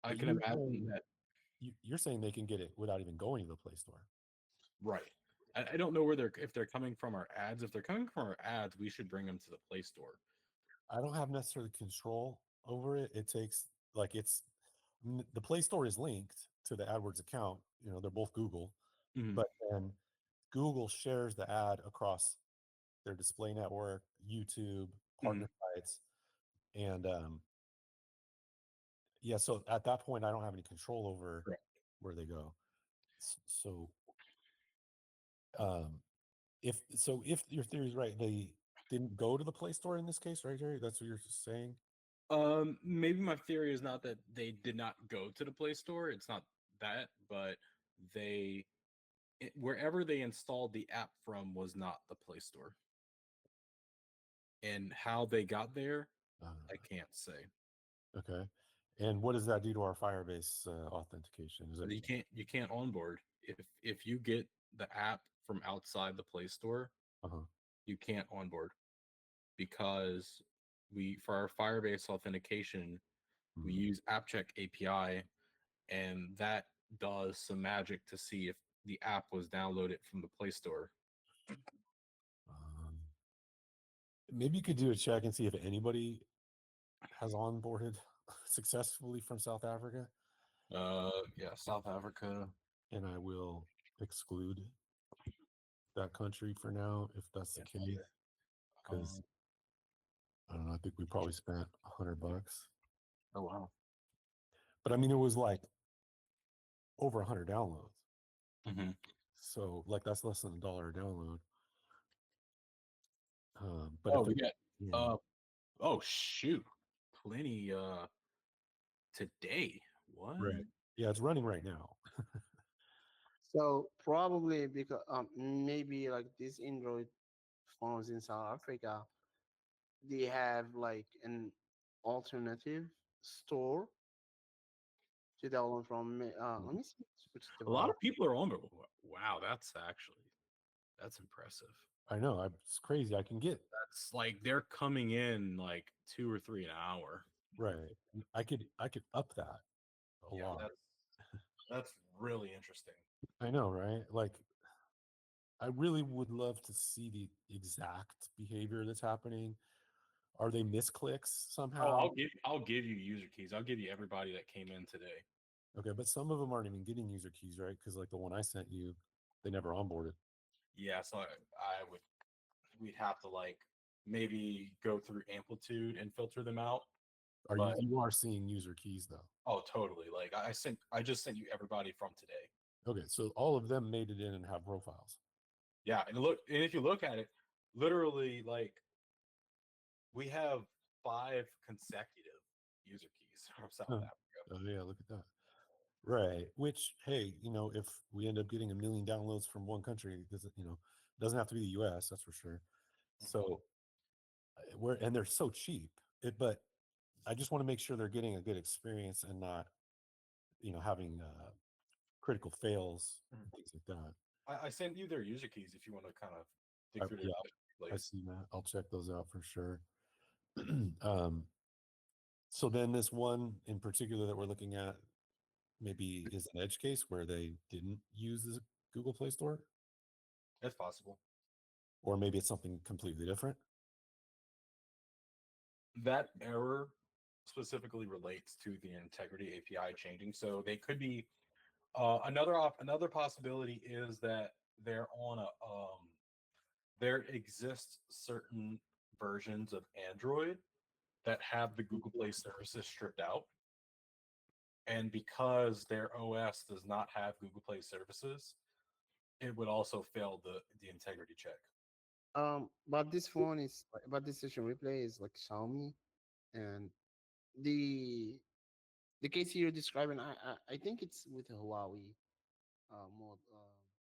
I but can you're imagine saying, that. you're saying they can get it without even going to the Play Store. Right. I don't know where if they're coming from our ads. If they're coming from our ads, we should bring them to the Play Store. I don't have necessarily control over it. It takes like the Play Store is linked to the AdWords account. They're both Google, Mhm. but then Google shares the ad across their display network, YouTube, partner sites, and yeah. So at that point, I don't have any control over Correct. where they go. So um, if your theory is right, they didn't go to the Play Store in this case, right, Jerry? That's what you're saying. Maybe my theory is not that they did not go to the Play Store. It's not that, but wherever they installed the app from was not the Play Store. And how they got there, I can't say. Okay. And what does that do to our Firebase authentication? Is it You can't onboard if you get the app from outside the Play Store, uh-huh. you can't onboard because for our Firebase authentication, we use AppCheck API, and that does some magic to see if the app was downloaded from the Play Store. Maybe you could do a check and see if anybody has onboarded successfully from South Africa, Yeah, South Africa. and I will exclude that country for now if that's the case, because I don't know. I think we probably spent $100, Oh wow. but I mean it was like over 100 downloads, Mm-hmm. so like that's less than $1 a download. But Oh, if we they're got oh shoot, plenty today. What? right, yeah, it's running right now. So probably because maybe like these Android phones in South Africa, they have like an alternative store to download from. Let me see which A lot device. of people are on, but wow, that's impressive. I know, it's crazy. I can get That's like they're coming in like 2 or 3 an hour. right. I could up that a Yeah, lot. that's really interesting. I know, right? Like, I really would love to see the exact behavior that's happening. Are they misclicks Oh, somehow? I'll give you user keys. I'll give you everybody that came in today. Okay, but some of them aren't even getting user keys, right? Because like the one I sent you, they never onboarded. Yeah, so we'd have to like maybe go through Amplitude and filter them out. You are seeing user keys though? Oh, totally. Like I just sent you everybody from today. Okay, so all of them made it in and have profiles. Yeah, and if you look at it, literally like we have 5 consecutive user keys from South Huh. Africa. Oh yeah, look at that. Right. Which, hey, if we end up getting 1 million downloads from one country, doesn't have to be the U.S. That's for sure. So they're so cheap. But I just want to make sure they're getting a good experience and not, having critical fails and things like that. I sent you their user keys if you want to kind of dig through Yeah, their I place. see that. I'll check those out for sure. So then this one in particular that we're looking at maybe is an edge case where they didn't use the Google Play Store, That's possible. or maybe it's something completely different. That error specifically relates to the integrity API changing. So they could be another possibility is that they're on there exists certain versions of Android that have the Google Play services stripped out. And because their OS does not have Google Play services, it would also fail the integrity check. But this phone is, but this session replay is like Xiaomi, and the case you're describing, I think it's with Huawei mode.